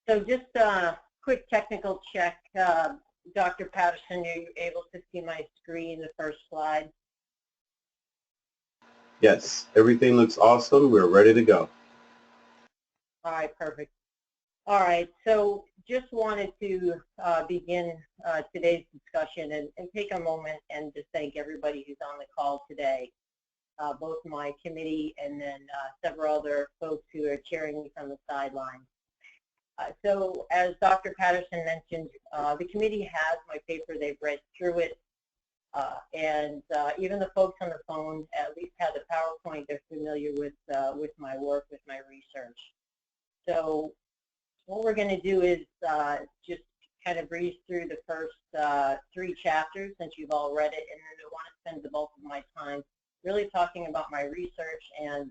So just a quick technical check. Dr. Patterson, are you able to see my screen, the first slide? Yes, everything looks awesome. We're ready to go. All right, perfect. All right, so just wanted to begin today's discussion and take a moment and just thank everybody who's on the call today, both my committee and then several other folks who are cheering me from the sidelines. So as Dr. Patterson mentioned, the committee has my paper, they've read through it, and even the folks on the phone at least have the PowerPoint, they're familiar with my work, with my research. So what we're going to do is just kind of breeze through the first 3 chapters since you've all read it, and then I want to spend the bulk of my time really talking about my research and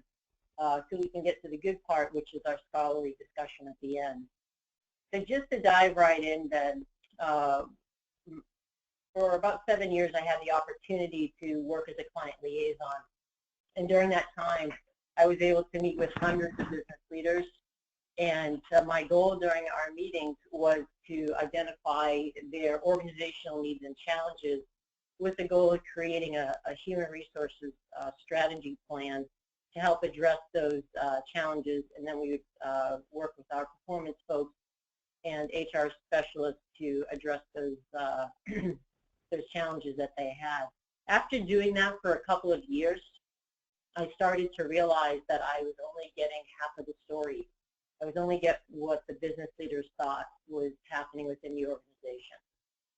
so we can get to the good part, which is our scholarly discussion at the end. So just to dive right in then, for about 7 years I had the opportunity to work as a client liaison. And during that time, I was able to meet with hundreds of business leaders. And my goal during our meetings was to identify their organizational needs and challenges with the goal of creating a human resources strategy plan to help address those challenges. And then we would work with our performance folks and HR specialists to address those those challenges that they had. After doing that for a couple of years, I started to realize that I was only getting half of the story. I was only getting what the business leaders thought was happening within the organization.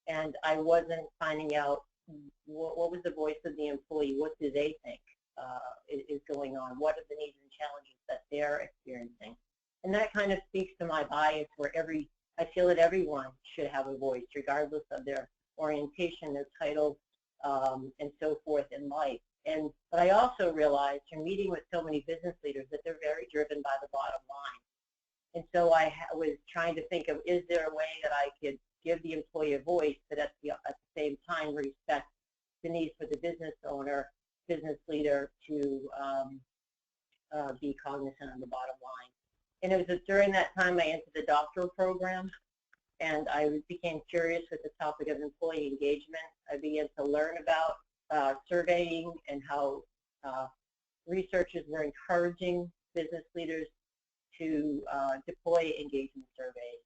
And I wasn't finding out what was the voice of the employee, what do they think is going on, what are the needs and challenges that they're experiencing. And that kind of speaks to my bias where I feel that everyone should have a voice regardless of their orientation, their title, and so forth in life. But I also realized from meeting with so many business leaders that they're very driven by the bottom line. And so I was trying to think of, is there a way that I could give the employee a voice, but at the same time respect the need for the business owner, business leader to be cognizant of the bottom line. And it was during that time I entered the doctoral program, and I became curious with the topic of employee engagement. I began to learn about surveying and how researchers were encouraging business leaders to deploy engagement surveys.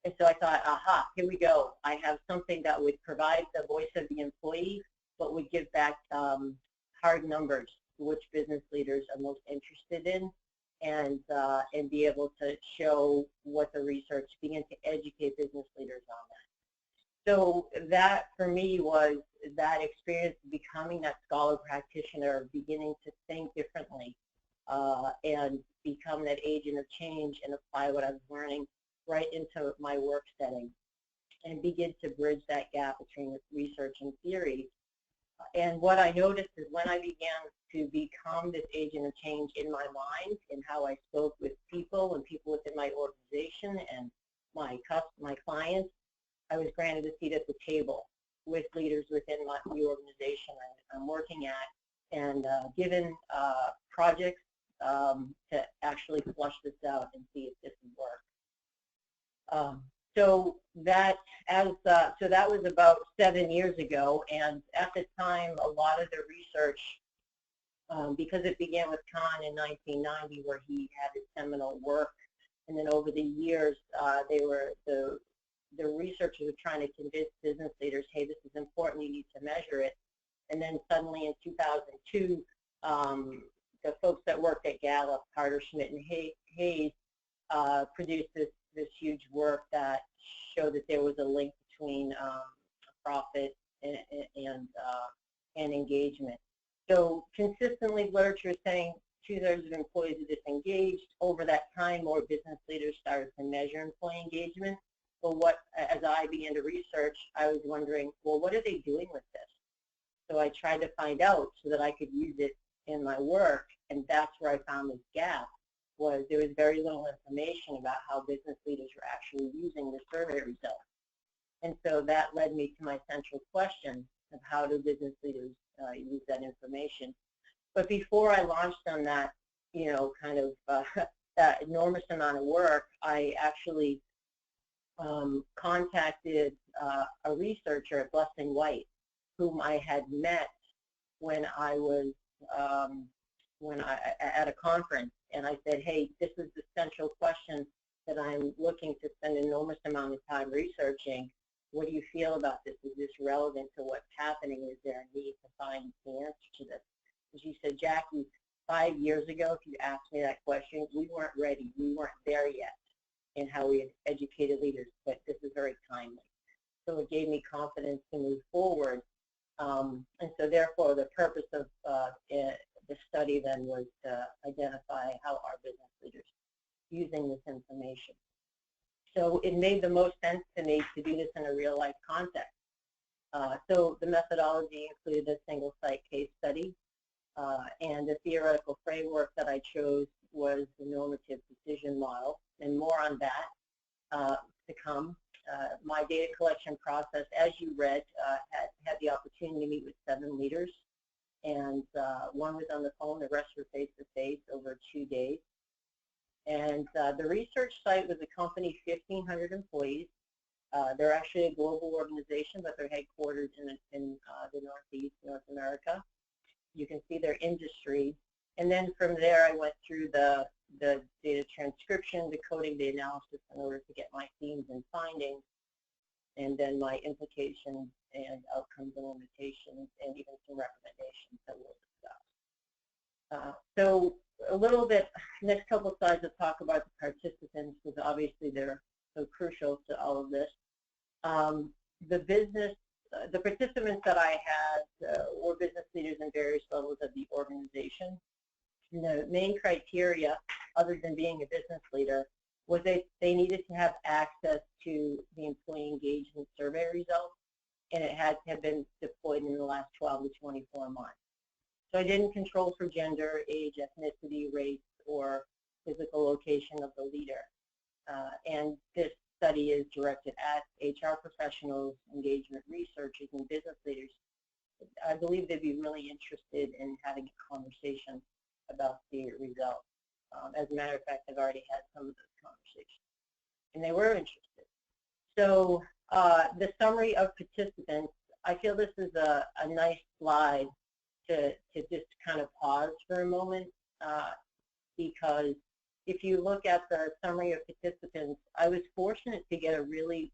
And so I thought, aha, here we go. I have something that would provide the voice of the employee, but would give back hard numbers, which business leaders are most interested in, and be able to show what the research, begin to educate business leaders on that. So that for me was that experience of becoming that scholar practitioner, beginning to think differently and become that agent of change and apply what I was learning right into my work setting and begin to bridge that gap between research and theory. And what I noticed is when I began to become this agent of change in my mind in how I spoke with people and people within my organization and my clients, I was granted a seat at the table with leaders within the organization I'm working at, and given projects to actually flush this out and see if this would work. So that was about 7 years ago, and at the time, a lot of the research, because it began with Kahn in 1990, where he had his seminal work, and then over the years, the researchers were trying to convince business leaders, hey, this is important, you need to measure it. And then suddenly in 2002, the folks that worked at Gallup, Carter, Schmidt, and Hayes, produced this huge work that showed that there was a link between profit and engagement. So consistently, literature is saying 2/3 of employees are disengaged. Over that time, more business leaders started to measure employee engagement. But as I began to research, I was wondering, well, what are they doing with this? So I tried to find out so that I could use it in my work, and that's where I found this gap. Was there was very little information about how business leaders were actually using the survey results. And so that led me to my central question of how do business leaders use that information. But before I launched on that, kind of enormous amount of work, I actually contacted a researcher at Blessing White, whom I had met when I was at a conference, and I said, hey, this is the central question that I'm looking to spend an enormous amount of time researching. What do you feel about this? Is this relevant to what's happening? Is there a need to find the answer to this? And she said, Jackie, 5 years ago, if you asked me that question, we weren't ready. We weren't there yet in how we had educated leaders, but this is very timely. So it gave me confidence to move forward. And so therefore, the purpose of the study then was to identify how our business leaders using this information. So it made the most sense to me to do this in a real life context. So the methodology included a single site case study, and the theoretical framework that I chose was the normative decision model, and more on that to come. My data collection process, as you read, had the opportunity to meet with 7 leaders, and one was on the phone, the rest were face-to-face over 2 days. And the research site was a company, 1,500 employees. They're actually a global organization, but they're headquartered in the Northeast, North America. You can see their industry. And then from there, I went through the data transcription, the coding, the analysis in order to get my themes and findings, and then my implications and outcomes and limitations, and even some recommendations that we'll discuss. So a little bit, next couple of slides will talk about the participants, because obviously they're so crucial to all of this. The participants that I had were business leaders in various levels of the organization. And the main criteria, other than being a business leader, was they needed to have access to the employee engagement survey results, and it had to have been deployed in the last 12 to 24 months. So I didn't control for gender, age, ethnicity, race, or physical location of the leader. And this study is directed at HR professionals, engagement researchers, and business leaders. I believe they'd be really interested in having a conversation about the results. As a matter of fact, I've already had some of those conversations, and they were interested. So the summary of participants, I feel this is a nice slide to just kind of pause for a moment, because if you look at the summary of participants, I was fortunate to get a really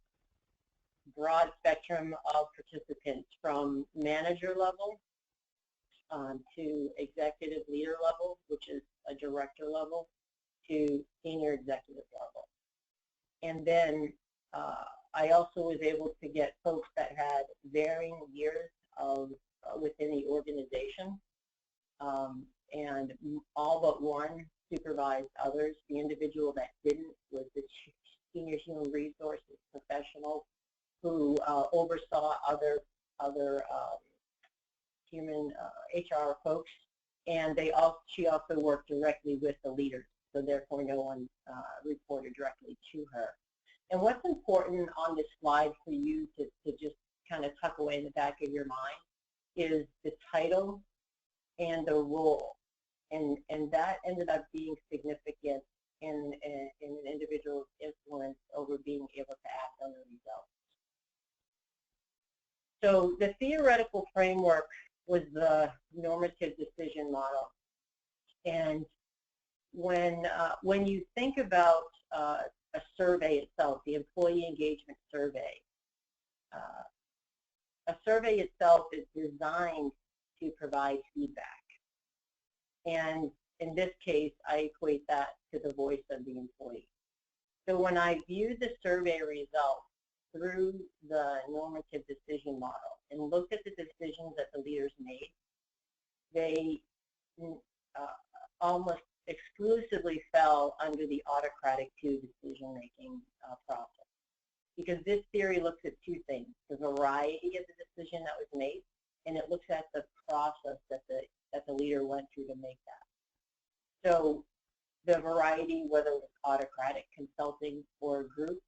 broad spectrum of participants, from manager level to executive leader level, which is a director level, to senior executive level. And then I also was able to get folks that had varying years of within the organization, and all but one supervised others. The individual that didn't was the senior human resources professional who oversaw other human HR folks, and she also worked directly with the leaders, so therefore no one reported directly to her. And what's important on this slide for you to just kind of tuck away in the back of your mind is the title and the role, and that ended up being significant in an individual's influence over being able to act on the results. So the theoretical framework was the normative decision model, and when you think about a survey itself, the employee engagement survey, a survey itself is designed to provide feedback, and in this case, I equate that to the voice of the employee. So when I viewed the survey results through the normative decision model and looked at the decisions that the leaders made, they almost exclusively fell under the autocratic 2 decision-making process. Because this theory looks at 2 things: the variety of the decision that was made, and it looks at the process that the leader went through to make that. So the variety, whether it was autocratic, consulting, or group,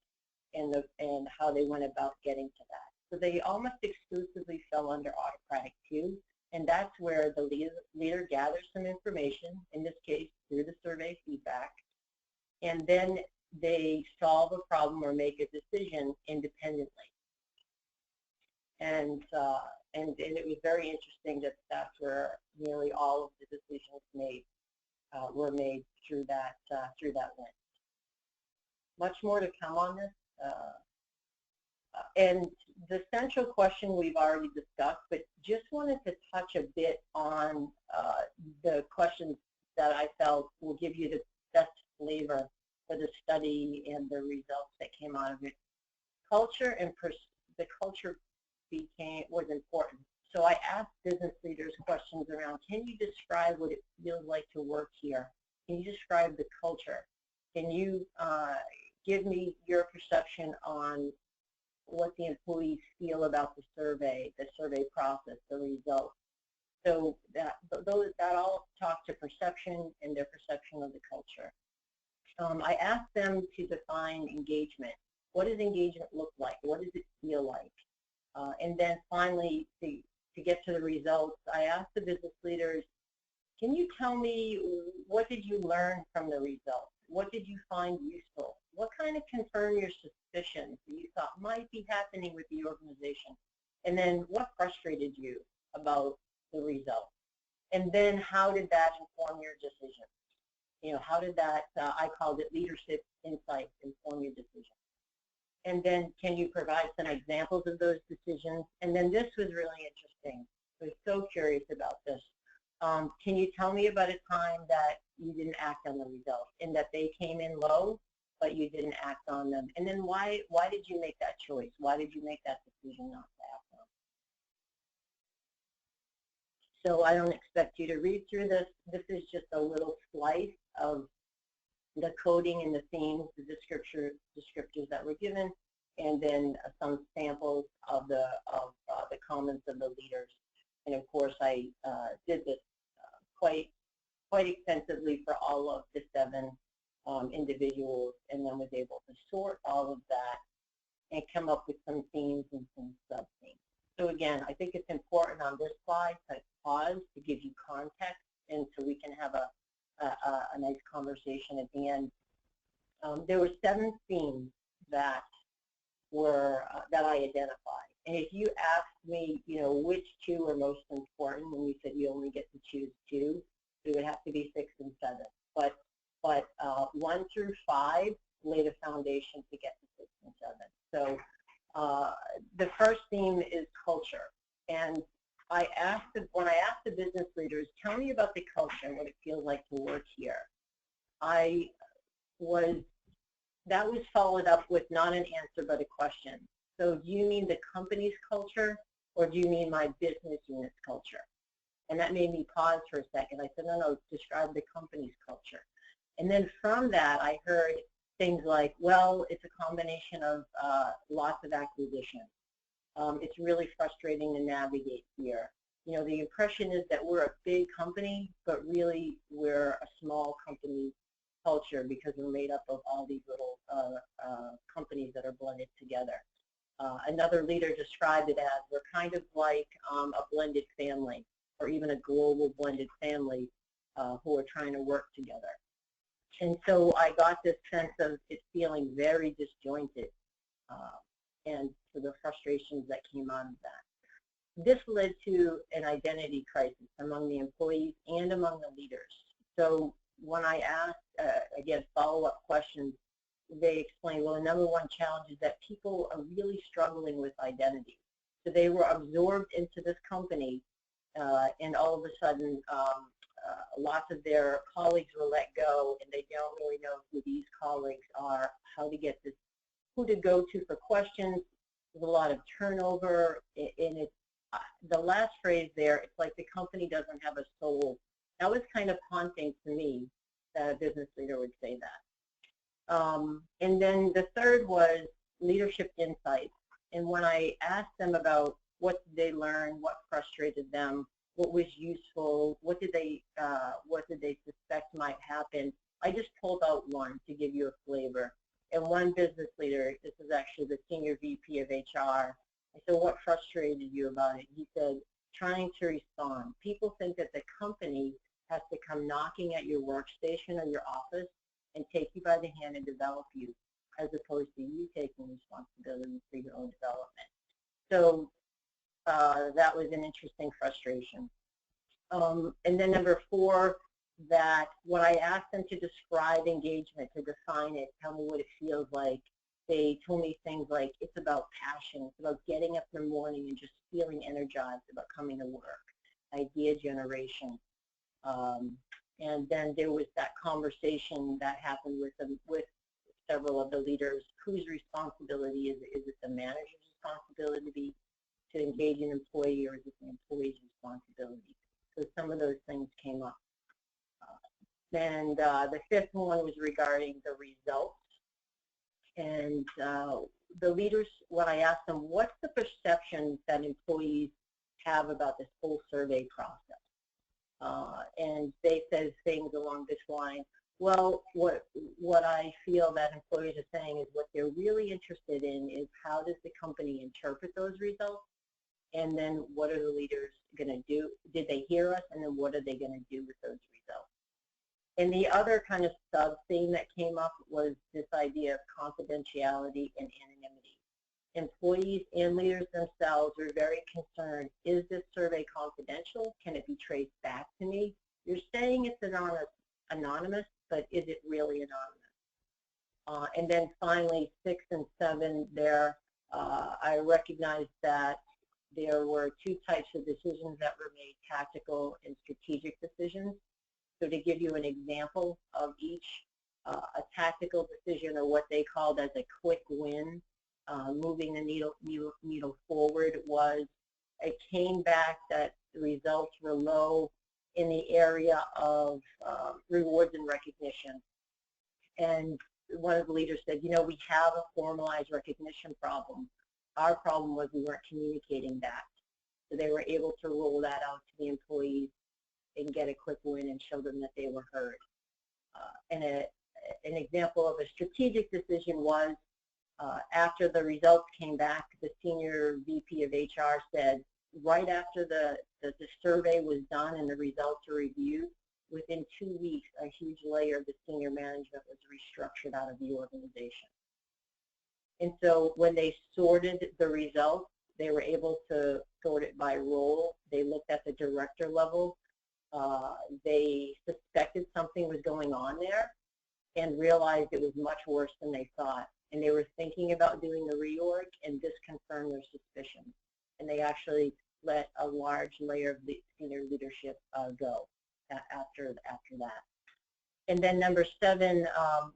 and how they went about getting to that. So they almost exclusively fell under autocratic 2, and that's where the leader gathers some information, in this case through the survey feedback, and then they solve a problem or make a decision independently. And it was very interesting that that's where nearly all of the decisions were made through that lens. Much more to come on this. And the central question we've already discussed, but just wanted to touch a bit on the questions that I felt will give you the best flavor for the study and the results that came out of it. Culture and the culture was important. So I asked business leaders questions around, can you describe what it feels like to work here? Can you describe the culture? Can you give me your perception on what the employees feel about the survey process, the results? So that all talk to perception and their perception of the culture. I asked them to define engagement. What does engagement look like? What does it feel like? And then finally, to get to the results, I asked the business leaders, can you tell me what did you learn from the results? What did you find useful? What kind of confirmed your suspicions that you thought might be happening with the organization? And then what frustrated you about the results? And then how did that inform your decision? You know, how did that, I called it leadership insights, inform your decision? And then can you provide some examples of those decisions? And then this was really interesting. I was so curious about this. Can you tell me about a time that you didn't act on the results and that they came in low, but you didn't act on them? And then why did you make that choice? Why did you make that decision not to act on? So I don't expect you to read through this. This is just a little slice of the coding and the themes, the descriptors that were given, and then some samples of the comments of the leaders. And of course, I did this quite extensively for all of the 7 individuals, and then was able to sort all of that and come up with some themes and some sub-themes. So again, I think it's important on this slide to pause to give you context, and so we can have a nice conversation at the end. There were 7 themes that I identified, and if you asked me, you know, which 2 are most important, and you said you only get to choose 2, it would have to be 6 and 7. But 1 through 5 laid a foundation to get to 6 and 7. So the first theme is culture, and when I asked the business leaders, tell me about the culture and what it feels like to work here, that was followed up with not an answer but a question. So do you mean the company's culture, or do you mean my business unit's culture? And that made me pause for a second. I said, no, describe the company's culture. And then from that, I heard things like, well, it's a combination of lots of acquisitions. It's really frustrating to navigate here. You know, the impression is that we're a big company, but really we're a small company culture because we're made up of all these little companies that are blended together. Another leader described it as we're kind of like a blended family, or even a global blended family who are trying to work together. And so I got this sense of it feeling very disjointed, and so the frustrations that came out of that. This led to an identity crisis among the employees and among the leaders. So when I asked, again, follow-up questions, they explained, well, the #1 challenge is that people are really struggling with identity. So they were absorbed into this company, and all of a sudden, lots of their colleagues were let go, and they don't really know who these colleagues are, how to get this, who to go to for questions. There's a lot of turnover, and it's the last phrase there, it's like the company doesn't have a soul. That was kind of haunting to me that a business leader would say that. And then the third was leadership insights. And when I asked them about what did they learn, what frustrated them, what was useful, what did they suspect might happen, I just pulled out one to give you a flavor. And one business leader, this is actually the senior VP of HR, I said, what frustrated you about it? He said, trying to respond. People think that the company has to come knocking at your workstation or your office and take you by the hand and develop you, as opposed to you taking responsibility for your own development. So that was an interesting frustration. And then number 4, that when I asked them to describe engagement, to define it, tell me what it feels like, they told me things like, it's about passion, it's about getting up in the morning and just feeling energized about coming to work, idea generation. And then there was that conversation that happened with several of the leaders. Whose responsibility is it? Is it the manager's responsibility to engage an employee, or is it the employee's responsibility? So some of those things came up. And the 5th one was regarding the results. And the leaders, when I asked them, what's the perception that employees have about this whole survey process? And they said things along this line. Well, what I feel that employees are saying is what they're really interested in is how does the company interpret those results, and then what are the leaders going to do? Did they hear us, and then what are they going to do with those results? And the other kind of sub-theme that came up was this idea of confidentiality and anonymity. Employees and leaders themselves are very concerned, is this survey confidential? Can it be traced back to me? You're saying it's anonymous, but is it really anonymous? And then finally, 6 and 7 there, I recognized that there were 2 types of decisions that were made, tactical and strategic decisions. So to give you an example of each, a tactical decision, or what they called as a quick win, moving the needle forward, was it came back that the results were low in the area of rewards and recognition. And one of the leaders said, you know, we have a formalized recognition problem. Our problem was we weren't communicating that. So they were able to roll that out to the employees and get a quick win and show them that they were heard. And an example of a strategic decision was after the results came back, the senior VP of HR said, right after the survey was done and the results were reviewed, within 2 weeks, a huge layer of the senior management was restructured out of the organization. And so when they sorted the results, they were able to sort it by role. They looked at the director level. They suspected something was going on there and realized it was much worse than they thought. And they were thinking about doing the reorg, and this confirmed their suspicions. And they actually let a large layer of the senior leadership go after that. And then number 7,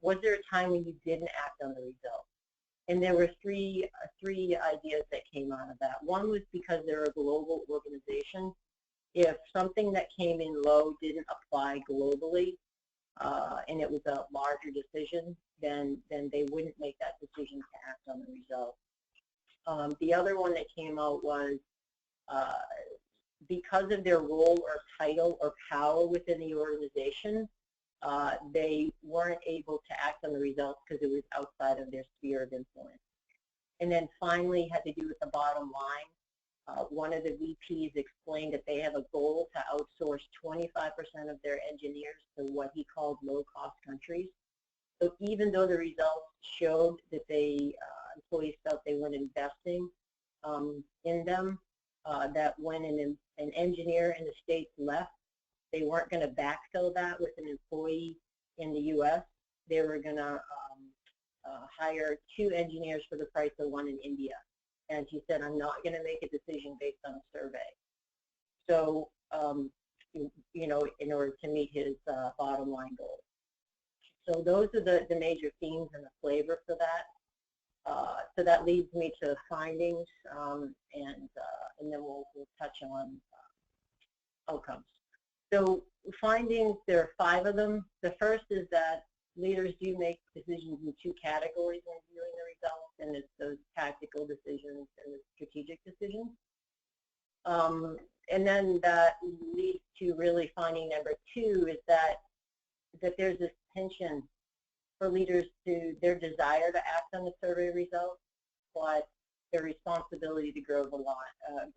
was there a time when you didn't act on the results? And there were three ideas that came out of that. One was because they're a global organization. If something that came in low didn't apply globally, and it was a larger decision, then they wouldn't make that decision to act on the result. The other one that came out was because of their role or title or power within the organization, they weren't able to act on the results because it was outside of their sphere of influence. And then finally had to do with the bottom line. One of the VPs explained that they have a goal to outsource 25% of their engineers to what he called low-cost countries. So even though the results showed that employees felt they weren't investing in them, that when an engineer in the States left, they weren't going to backfill that with an employee in the U.S. They were going to hire 2 engineers for the price of 1 in India. And he said, I'm not going to make a decision based on a survey. So, you know, in order to meet his bottom line goals. So those are the major themes and the flavor for that. So that leads me to findings, and then we'll touch on outcomes. So findings, there are 5 of them. The first is that leaders do make decisions in 2 categories when viewing the results, and it's those tactical decisions and the strategic decisions. And then that leads to really finding number 2 is that there's this tension for leaders to their desire to act on the survey results, but their responsibility to grow the bottom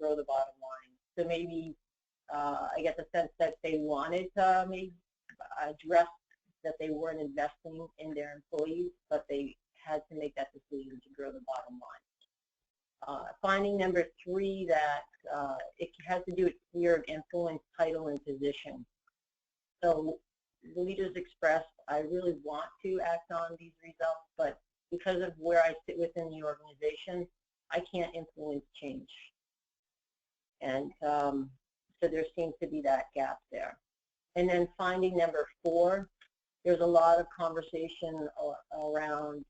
line. So maybe I get the sense that they wanted to maybe address that they weren't investing in their employees, but they had to make that decision to grow the bottom line. Finding number 3, that it has to do with fear of influence, title, and position. So the leaders expressed, I really want to act on these results, but because of where I sit within the organization, I can't influence change. And so there seems to be that gap there. And then finding number 4, there's a lot of conversation around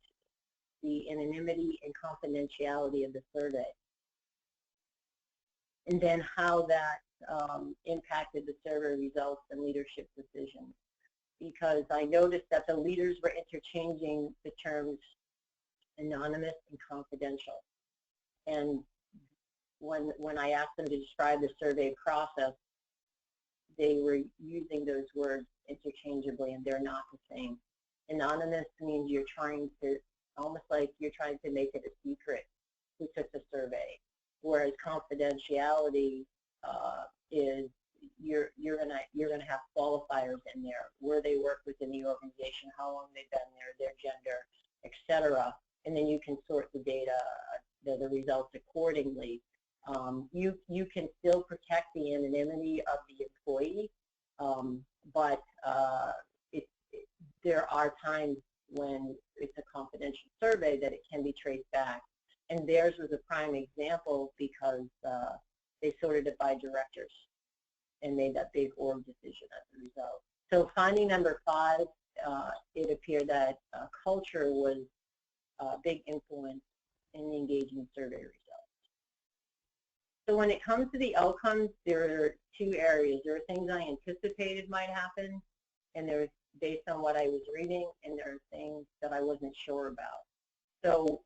the anonymity and confidentiality of the survey, and then how that impacted the survey results and leadership decisions. Because I noticed that the leaders were interchanging the terms anonymous and confidential. And when I asked them to describe the survey process, they were using those words interchangeably, and they're not the same. Anonymous means you're trying to, almost like you're trying to make it a secret who took the survey, whereas confidentiality is you're gonna have qualifiers in there, where they work within the organization, how long they've been there, their gender, etc. And then you can sort the data, the results accordingly. You can still protect the anonymity of the employee, but there are times when it's a confidential survey that it can be traced back. And theirs was a prime example because they sorted it by directors and made that big org decision as a result. So finding number 5, it appeared that culture was a big influence in the engagement survey results. So when it comes to the outcomes, there are 2 areas. There are things I anticipated might happen, and there's based on what I was reading, and there are things that I wasn't sure about. So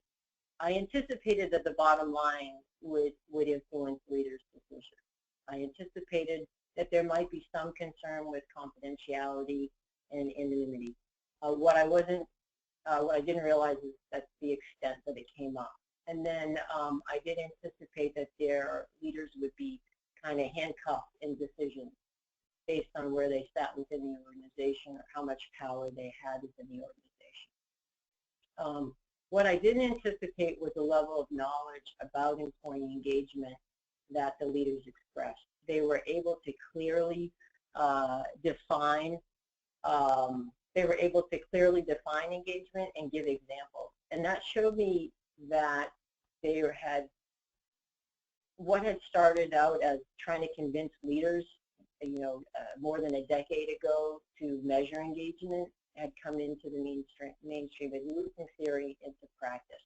I anticipated that the bottom line would influence leaders' decisions. I anticipated that there might be some concern with confidentiality and anonymity. What I didn't realize is that's the extent that it came up. And then I did anticipate that their leaders would be kind of handcuffed in decisions based on where they sat within the organization or how much power they had within the organization. What I didn't anticipate was the level of knowledge about employee engagement that the leaders expressed. They were able to clearly define engagement and give examples. And that showed me that they had what had started out as trying to convince leaders, more than a decade ago to measure engagement had come into the mainstream and moved from theory into practice.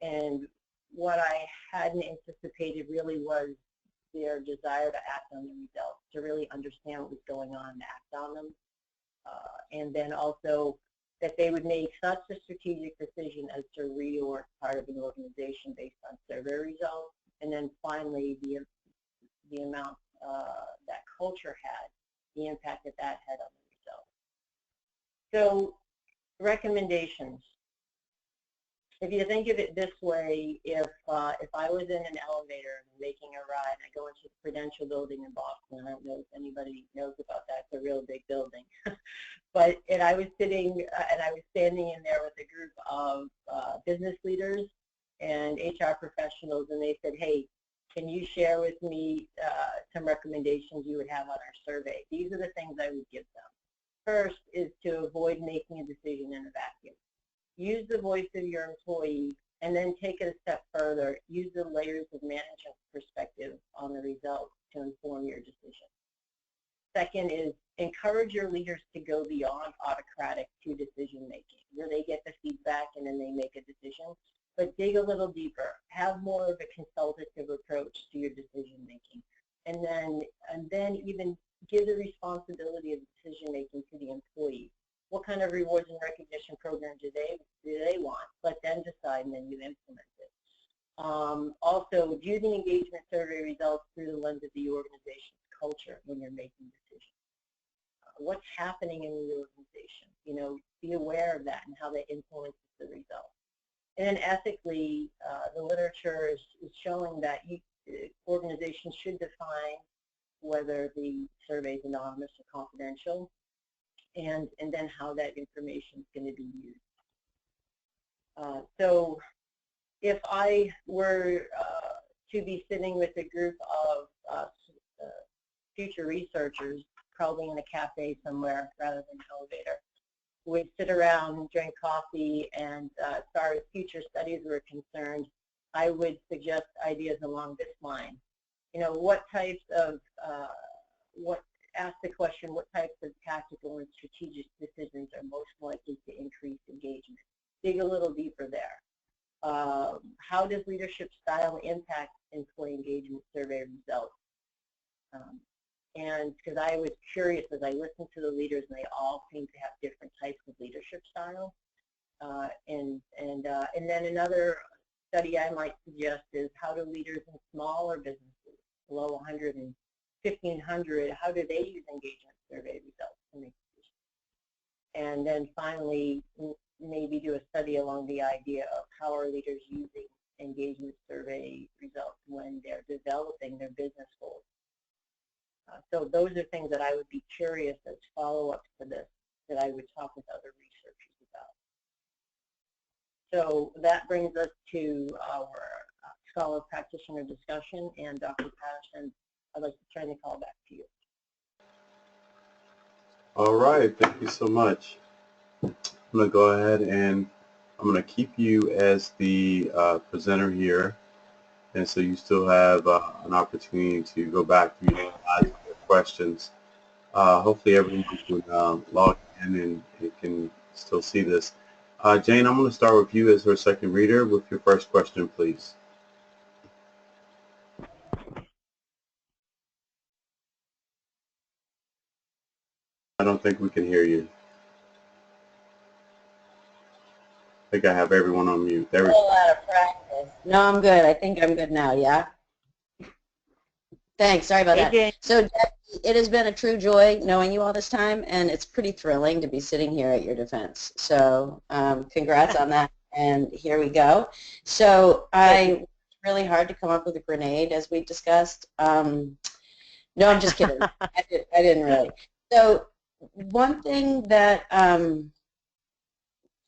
And what I hadn't anticipated really was their desire to act on the results, to really understand what was going on and act on them. And then also that they would make such a strategic decision as to reorg part of an organization based on survey results. And then finally, the amount that culture had, the impact that that had on the results. So recommendations. If you think of it this way, if I was in an elevator making a ride, and I go into the Prudential building in Boston, I don't know if anybody knows about that, it's a real big building. And I was sitting, and I was standing in there with a group of business leaders and HR professionals, and they said, hey, can you share with me some recommendations you would have on our survey? These are the things I would give them. First is to avoid making a decision in a vacuum. Use the voice of your employee, and then take it a step further. Use the layers of management perspective on the results to inform your decision. Second is encourage your leaders to go beyond autocratic to decision making, where they get the feedback and then they make a decision. But dig a little deeper. Have more of a consultative approach to your decision making, and then even give the responsibility of decision making to the employee. What kind of rewards and recognition program do they want? Let them decide, and then you implement it. Also, view the engagement survey results through the lens of the organization's culture when you're making decisions. What's happening in the organization? Be aware of that and how that influences the results. And then ethically, the literature is showing that organizations should define whether the survey is anonymous or confidential. and then how that information is going to be used. So if I were to be sitting with a group of future researchers, probably in a cafe somewhere rather than an elevator, we'd sit around, drink coffee, and as far as future studies were concerned, I would suggest ideas along this line. You know, what types of, ask the question, what types of tactical and strategic decisions are most likely to increase engagement? Dig a little deeper there. How does leadership style impact employee engagement survey results? And because I was curious as I listened to the leaders, and they all seem to have different types of leadership style. And then another study I might suggest is, how do leaders in smaller businesses, below 100 and 1,500, how do they use engagement survey results to make decisions? And then finally, maybe do a study along the idea of how are leaders using engagement survey results when they're developing their business goals. So those are things that I would be curious as follow-ups to this, that I would talk with other researchers about. So that brings us to our scholar practitioner discussion, and Dr. Patterson, I'd like to turn the call back to you. All right, thank you so much. I'm going to go ahead and I'm going to keep you as the presenter here, and so you still have an opportunity to go back to your questions. Hopefully everyone can log in and can still see this. Jane, I'm going to start with you as her second reader with your first question, please. I don't think we can hear you. I think I have everyone on mute. There we go. A lot of practice. No, I'm good. I think I'm good now, yeah? Thanks. Sorry about that. Jane. So, Jackie, it has been a true joy knowing you all this time, and it's pretty thrilling to be sitting here at your defense. So, congrats on that, and here we go. So, I worked really hard to come up with a grenade, as we discussed. No, I'm just kidding. I didn't really. So, one thing that,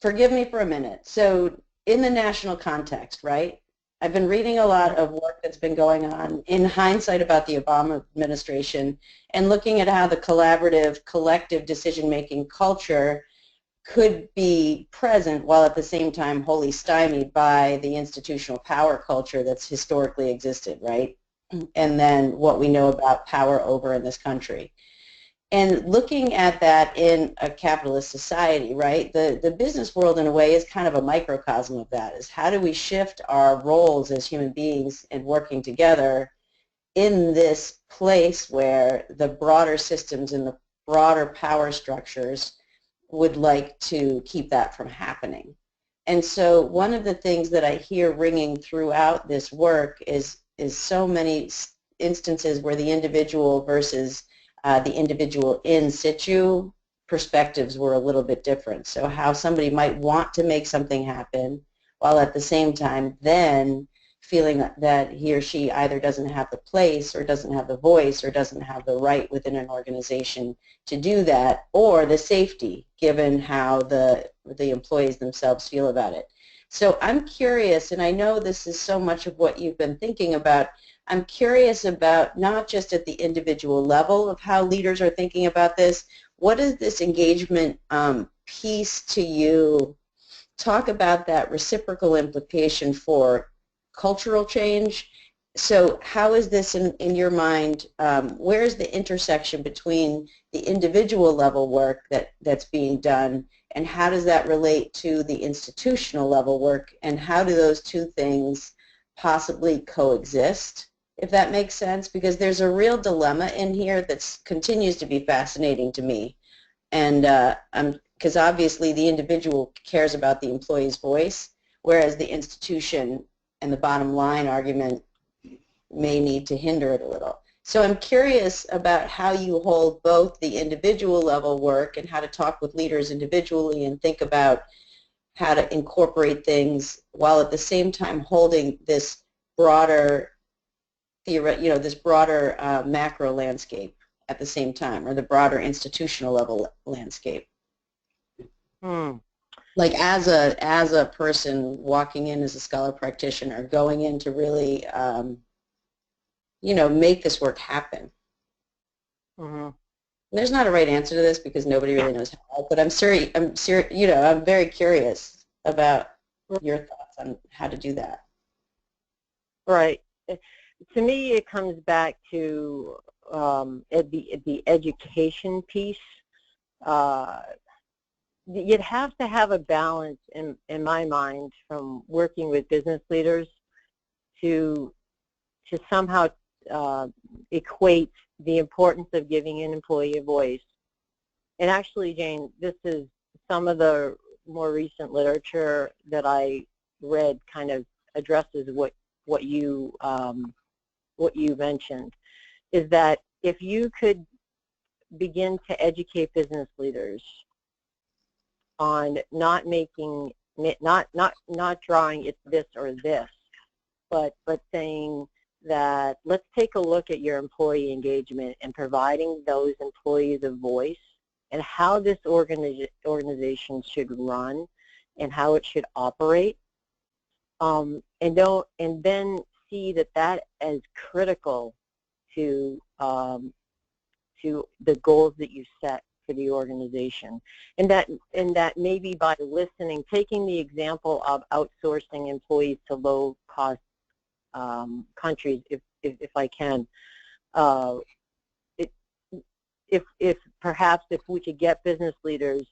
forgive me for a minute. So in the national context, right, I've been reading a lot of work that's been going on in hindsight about the Obama administration and looking at how the collaborative, collective decision-making culture could be present while at the same time wholly stymied by the institutional power culture that's historically existed, right? And then what we know about power over in this country. And looking at that in a capitalist society, right, the business world in a way is kind of a microcosm of that, is how do we shift our roles as human beings and working together in this place where the broader systems and the broader power structures would like to keep that from happening. And so one of the things that I hear ringing throughout this work is so many instances where the individual versus the individual in situ perspectives were a little bit different. So how somebody might want to make something happen while at the same time then feeling that he or she either doesn't have the place or doesn't have the voice or doesn't have the right within an organization to do that, or the safety given how the employees themselves feel about it. So I'm curious, and I know this is so much of what you've been thinking about, I'm curious about not just at the individual level of how leaders are thinking about this, what is this engagement piece to you? Talk about that reciprocal implication for cultural change. So how is this in your mind, where is the intersection between the individual level work that's being done, and how does that relate to the institutional level work, and how do those two things possibly coexist, if that makes sense? Because there's a real dilemma in here that continues to be fascinating to me. And because obviously the individual cares about the employee's voice, whereas the institution and the bottom line argument may need to hinder it a little. So I'm curious about how you hold both the individual level work and how to talk with leaders individually and think about how to incorporate things while at the same time holding this broader, this broader macro landscape at the same time, or the broader institutional level landscape? Like as a person walking in as a scholar practitioner, going in to really, make this work happen. There's not a right answer to this because nobody really knows how, but I'm very curious about your thoughts on how to do that. Right. To me, it comes back to the education piece. You'd have to have a balance in my mind from working with business leaders to somehow equate the importance of giving an employee a voice. And actually, Jane, this is some of the more recent literature that I read kind of addresses what you mentioned, is that if you could begin to educate business leaders on not drawing it's this or this, but saying that let's take a look at your employee engagement and providing those employees a voice and how this organization should run and how it should operate, and then see that as critical to the goals that you set for the organization, and that maybe by listening, taking the example of outsourcing employees to low-cost countries, if I can, if perhaps if we could get business leaders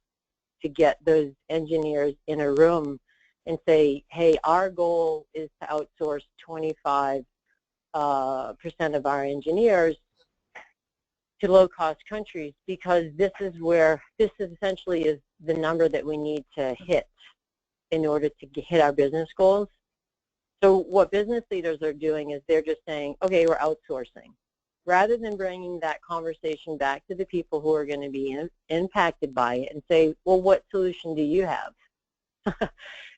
to get those engineers in a room and say, hey, our goal is to outsource 25% of our engineers to low-cost countries, because this essentially is the number that we need to hit in order to hit our business goals. So what business leaders are doing is they're just saying, okay, we're outsourcing, rather than bringing that conversation back to the people who are going to be impacted by it and say, well, what solution do you have?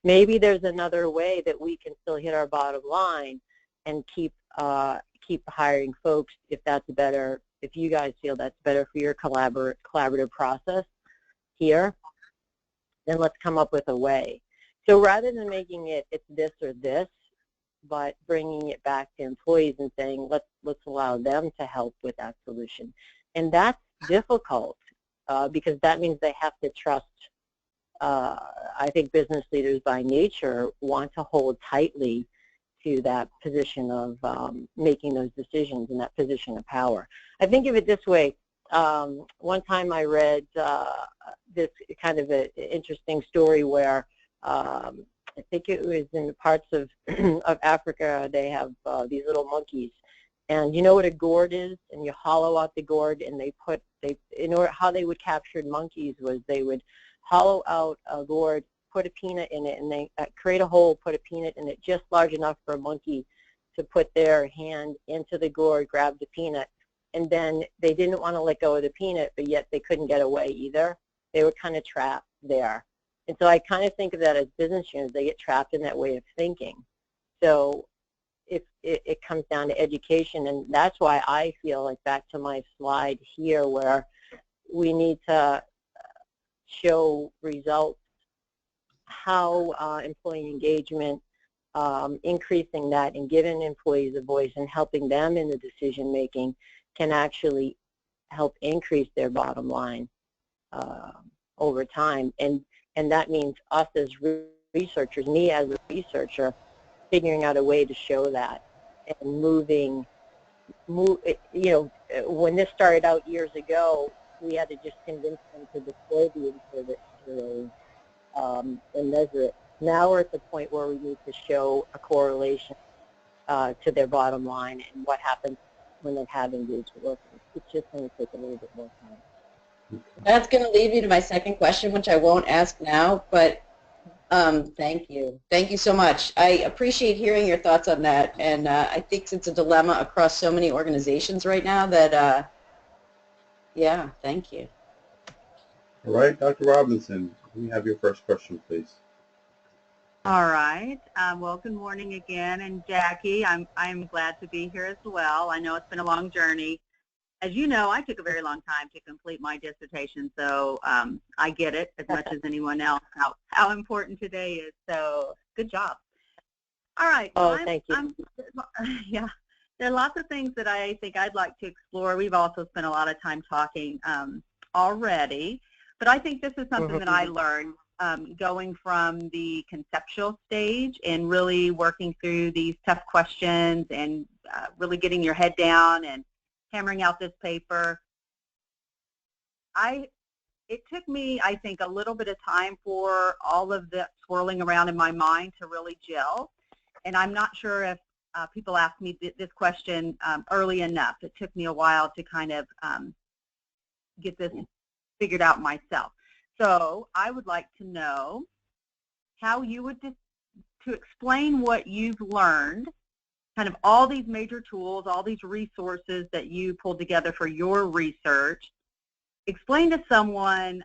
Maybe there's another way that we can still hit our bottom line and keep hiring folks if you guys feel that's better for your collaborative process here, then let's come up with a way. So rather than making it's this or this, but bringing it back to employees and saying, let's allow them to help with that solution. And that's difficult because that means they have to trust. I think business leaders by nature want to hold tightly to that position of making those decisions and that position of power. I think of it this way. One time I read this kind of an interesting story where I think it was in the parts of Africa, they have these little monkeys. And you know what a gourd is? And you hollow out the gourd, and how they would capture monkeys was they would hollow out a gourd, put a peanut in it, and they create a hole, put a peanut in it just large enough for a monkey to put their hand into the gourd, grab the peanut, and then they didn't want to let go of the peanut, but yet they couldn't get away either. They were kind of trapped there. And so I kind of think of that as business units. They get trapped in that way of thinking. So if it comes down to education, and that's why I feel like, back to my slide here, where we need to show results, how employee engagement, increasing that and giving employees a voice and helping them in the decision making can actually help increase their bottom line over time. And that means us as researchers, me as a researcher, figuring out a way to show that and when this started out years ago, we had to just convince them to deploy the service and measure it. Now we're at the point where we need to show a correlation to their bottom line and what happens when they have engaged workers. It's just going to take a little bit more time. That's going to lead me to my second question, which I won't ask now, but thank you. Thank you so much. I appreciate hearing your thoughts on that, and I think it's a dilemma across so many organizations right now that, yeah, thank you. All right, Dr. Robinson, we have your first question, please. All right. Well, good morning again, and Jackie, I'm glad to be here as well. I know it's been a long journey. as you know, I took a very long time to complete my dissertation, so I get it as much as anyone else how important today is. So good job. All right. Oh, thank you. Yeah, there are lots of things that I think I'd like to explore. We've also spent a lot of time talking already, but I think this is something that I learned going from the conceptual stage and really working through these tough questions and really getting your head down and hammering out this paper. It took me, I think, a little bit of time for all of the swirling around in my mind to really gel. And I'm not sure if people ask me this question early enough. It took me a while to kind of get this figured out myself. So I would like to know how you would, to explain what you've learned, kind of all these major tools, all these resources that you pulled together for your research. Explain to someone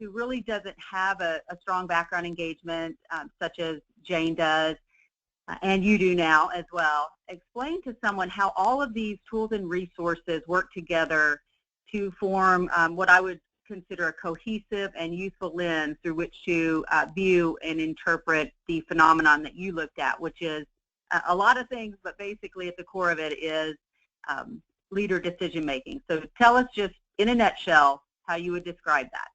who really doesn't have a strong background engagement, such as Jane does, and you do now as well. Explain to someone how all of these tools and resources work together to form what I would consider a cohesive and useful lens through which to view and interpret the phenomenon that you looked at, which is a lot of things, but basically at the core of it is leader decision making. So tell us just in a nutshell how you would describe that.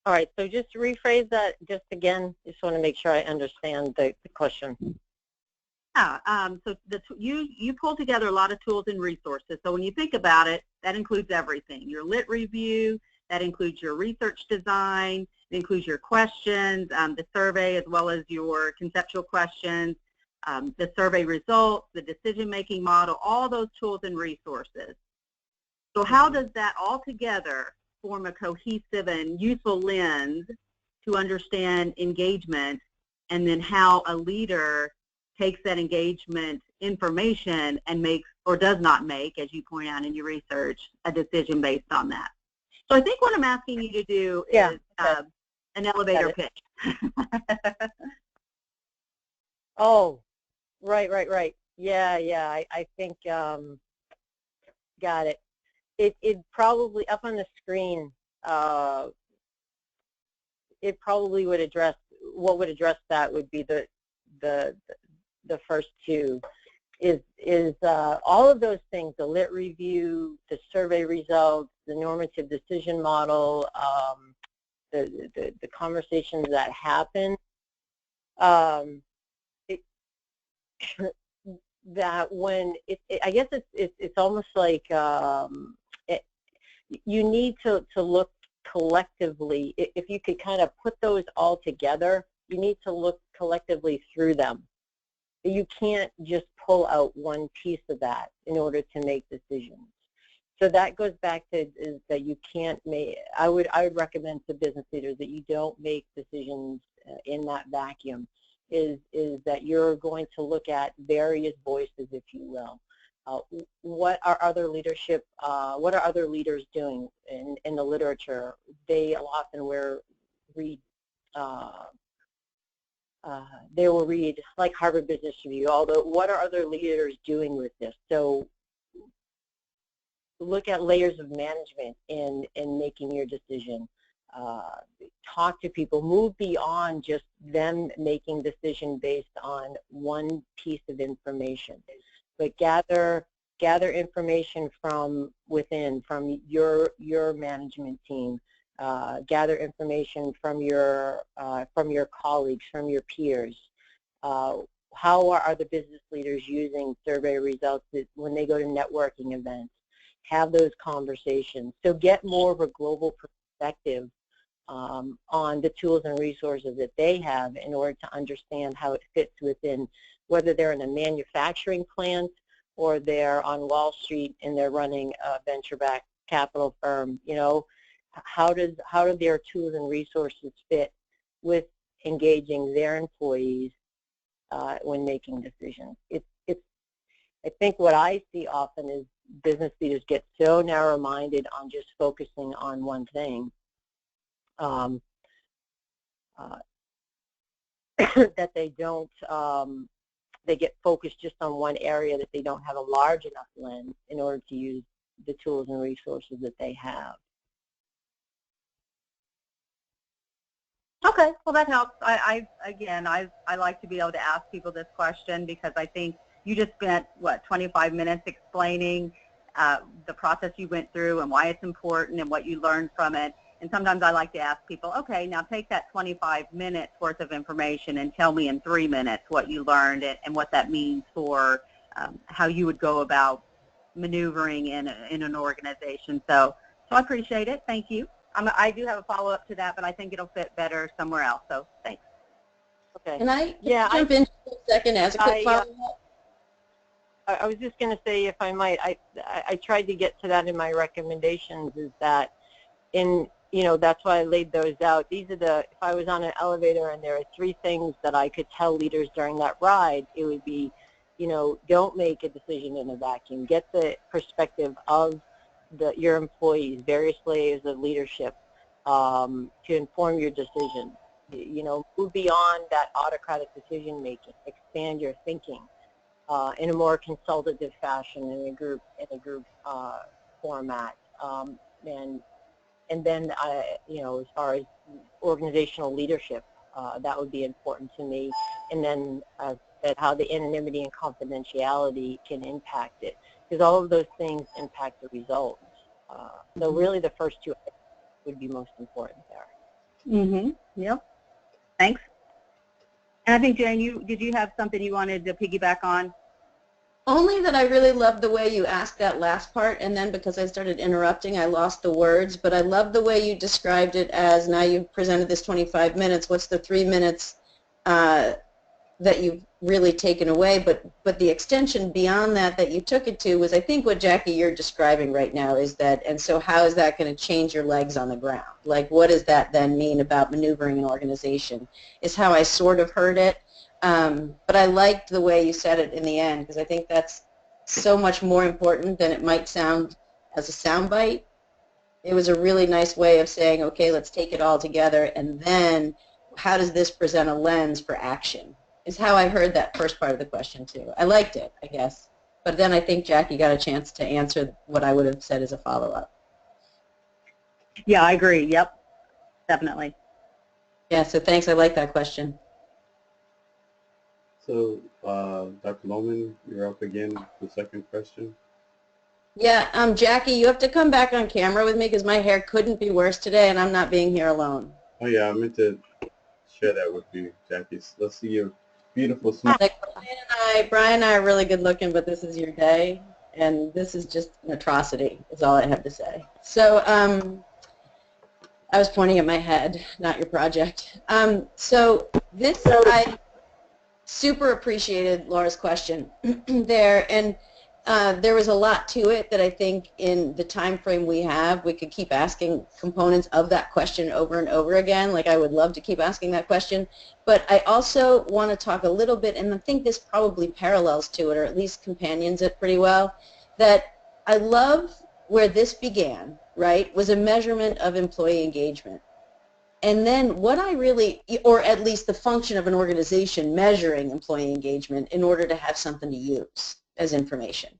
All right, so just to rephrase that just again, just want to make sure I understand the question. Yeah, so you pull together a lot of tools and resources. So when you think about it, that includes everything. Your lit review, that includes your research design, it includes your questions, the survey, as well as your conceptual questions, the survey results, the decision-making model, all those tools and resources. So how does that all together form a cohesive and useful lens to understand engagement, and then how a leader takes that engagement information and makes, or does not make, as you point out in your research, a decision based on that? So I think what I'm asking you to do is an elevator pitch. Oh, right. Yeah, I think, got it. It probably, up on the screen, it probably would address, what would address that would be the first two, is all of those things, the lit review, the survey results, the normative decision model, the conversations that happen, that when I guess it's almost like you need to look collectively. If you could kind of put those all together, you need to look collectively through them. You can't just pull out one piece of that in order to make decisions. So that goes back to is that you can't make, I would recommend to business leaders that you don't make decisions in that vacuum, is that you're going to look at various voices, if you will. What are other leadership, what are other leaders doing in the literature? They often they will read like Harvard Business Review, although what are other leaders doing with this? So look at layers of management in making your decision. Talk to people, move beyond just them making decision based on one piece of information, but gather information from within, from your management team. Gather information from your colleagues, from your peers. How are other business leaders using survey results when they go to networking events? Have those conversations. So get more of a global perspective on the tools and resources that they have in order to understand how it fits within, whether they're in a manufacturing plant or they're on Wall Street and they're running a venture-backed capital firm. You know, how do their tools and resources fit with engaging their employees when making decisions? I think what I see often is business leaders get so narrow-minded on just focusing on one thing that they don't they get focused just on one area, that they don't have a large enough lens in order to use the tools and resources that they have. Okay, well that helps. Again, I like to be able to ask people this question because I think you just spent, what, 25 minutes explaining the process you went through and why it's important and what you learned from it. And sometimes I like to ask people, okay, now take that 25 minutes worth of information and tell me in 3 minutes what you learned and what that means for how you would go about maneuvering in an organization. So I appreciate it. Thank you. I do have a follow-up to that, but I think it'll fit better somewhere else. So thanks. Okay. Can I jump in for a second as a quick follow-up? I was just going to say, if I might, I tried to get to that in my recommendations, is that that's why I laid those out. These are if I was on an elevator and there are 3 things that I could tell leaders during that ride, it would be, don't make a decision in a vacuum. Get the perspective of your employees, various layers of leadership to inform your decision. Move beyond that autocratic decision making. Expand your thinking in a more consultative fashion in a group format. And then as far as organizational leadership, that would be important to me. And then how the anonymity and confidentiality can impact it, because all of those things impact the results. So really the first 2 would be most important there. Yep. Thanks. And I think, Jane, did you have something you wanted to piggyback on? Only that I really love the way you asked that last part, and then because I started interrupting, I lost the words. But I love the way you described it as, now you've presented this 25 minutes, what's the 3 minutes that you've really taken away? But the extension beyond that you took it to was, I think what, Jackie, you're describing right now is that, and so how is that going to change your legs on the ground? Like, what does that then mean about maneuvering an organization, is how I sort of heard it. But I liked the way you said it in the end, because I think that's so much more important than it might sound as a soundbite. It was a really nice way of saying, okay, let's take it all together, and then how does this present a lens for action, is how I heard that first part of the question too. I liked it, I guess. But then I think Jackie got a chance to answer what I would have said as a follow-up. Yeah, I agree. Yep, definitely. Yeah, so thanks. I like that question. So, Dr. Lohman, you're up again for the second question. Yeah, Jackie, you have to come back on camera with me because my hair couldn't be worse today, and I'm not being here alone. Oh yeah, I meant to share that with you, Jackie. Let's see your beautiful smile. Like Brian and I are really good looking, but this is your day, and this is just an atrocity, is all I have to say. So I was pointing at my head, not your project. I super appreciated Laura's question there, and there was a lot to it that I think in the time frame we have, we could keep asking components of that question over and over again. Like, I would love to keep asking that question, but I also want to talk a little bit, and I think this probably parallels to it, or at least companions it pretty well, that I love where this began, right, was a measurement of employee engagement. And then what I really, or at least the function of an organization measuring employee engagement in order to have something to use as information.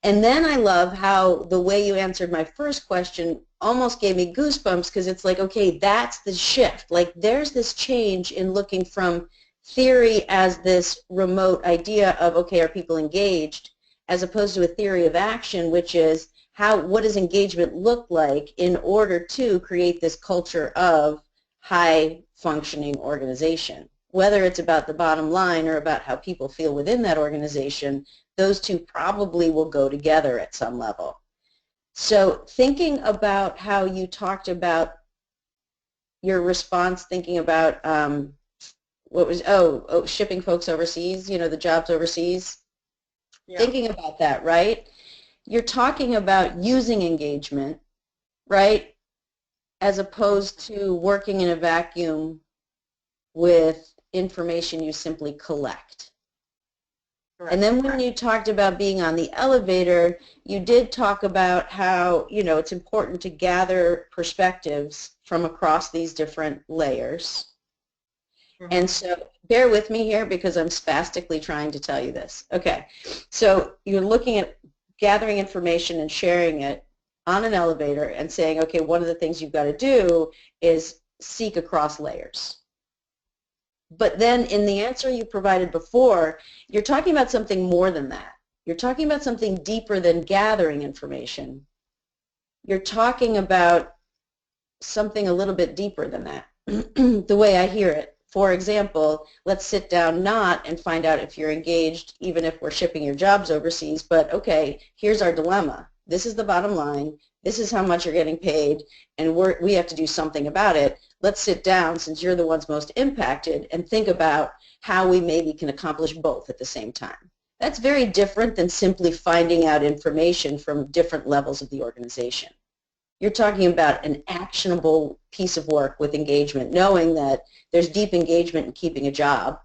And then I love how the way you answered my first question almost gave me goosebumps, because it's like, okay, that's the shift. Like, there's this change in looking from theory as this remote idea of, okay, are people engaged, as opposed to a theory of action, which is what does engagement look like in order to create this culture of high-functioning organization. Whether it's about the bottom line or about how people feel within that organization, those two probably will go together at some level. So thinking about how you talked about your response, thinking about shipping folks overseas, the jobs overseas, yeah. Thinking about that, right? You're talking about using engagement, right, as opposed to working in a vacuum with information you simply collect. Correct. And then when you talked about being on the elevator, you did talk about how, it's important to gather perspectives from across these different layers. And so bear with me here because I'm spastically trying to tell you this. Okay, so you're looking at gathering information and sharing it on an elevator and saying, okay, one of the things you've got to do is seek across layers. But then in the answer you provided before, you're talking about something more than that. You're talking about something deeper than gathering information. You're talking about something a little bit deeper than that, the way I hear it. For example, let's sit down not and find out if you're engaged, even if we're shipping your jobs overseas, but okay, here's our dilemma. This is the bottom line. This is how much you're getting paid, and we have to do something about it. Let's sit down, since you're the ones most impacted, and think about how we maybe can accomplish both at the same time. That's very different than simply finding out information from different levels of the organization. You're talking about an actionable piece of work with engagement, knowing that there's deep engagement in keeping a job,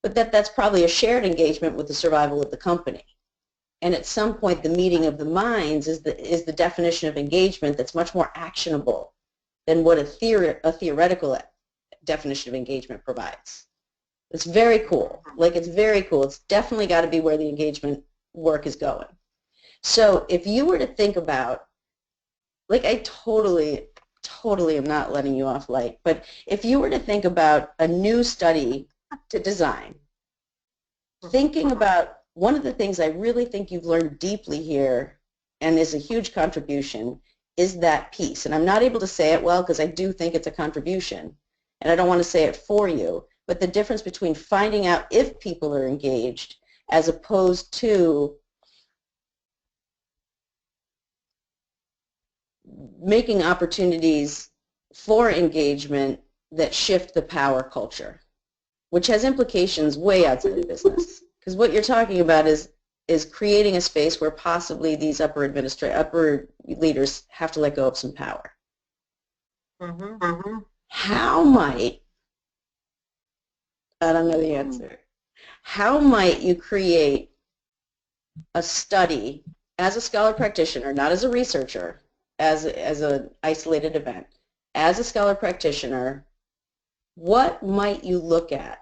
but that's probably a shared engagement with the survival of the company. And at some point, the meeting of the minds is the definition of engagement that's much more actionable than what a theoretical definition of engagement provides. It's very cool. Like, it's very cool. It's definitely got to be where the engagement work is going. So if you were to think about, like, I totally am not letting you off light, but if you were to think about a new study to design, thinking about one of the things I really think you've learned deeply here and is a huge contribution is that piece. And I'm not able to say it well because I do think it's a contribution, and I don't want to say it for you, but the difference between finding out if people are engaged as opposed to making opportunities for engagement that shift the power culture, which has implications way outside of business. Because what you're talking about is creating a space where possibly these upper leaders have to let go of some power. How might, I don't know the answer, how might you create a study as a scholar practitioner, not as a researcher, as an isolated event, as a scholar practitioner, what might you look at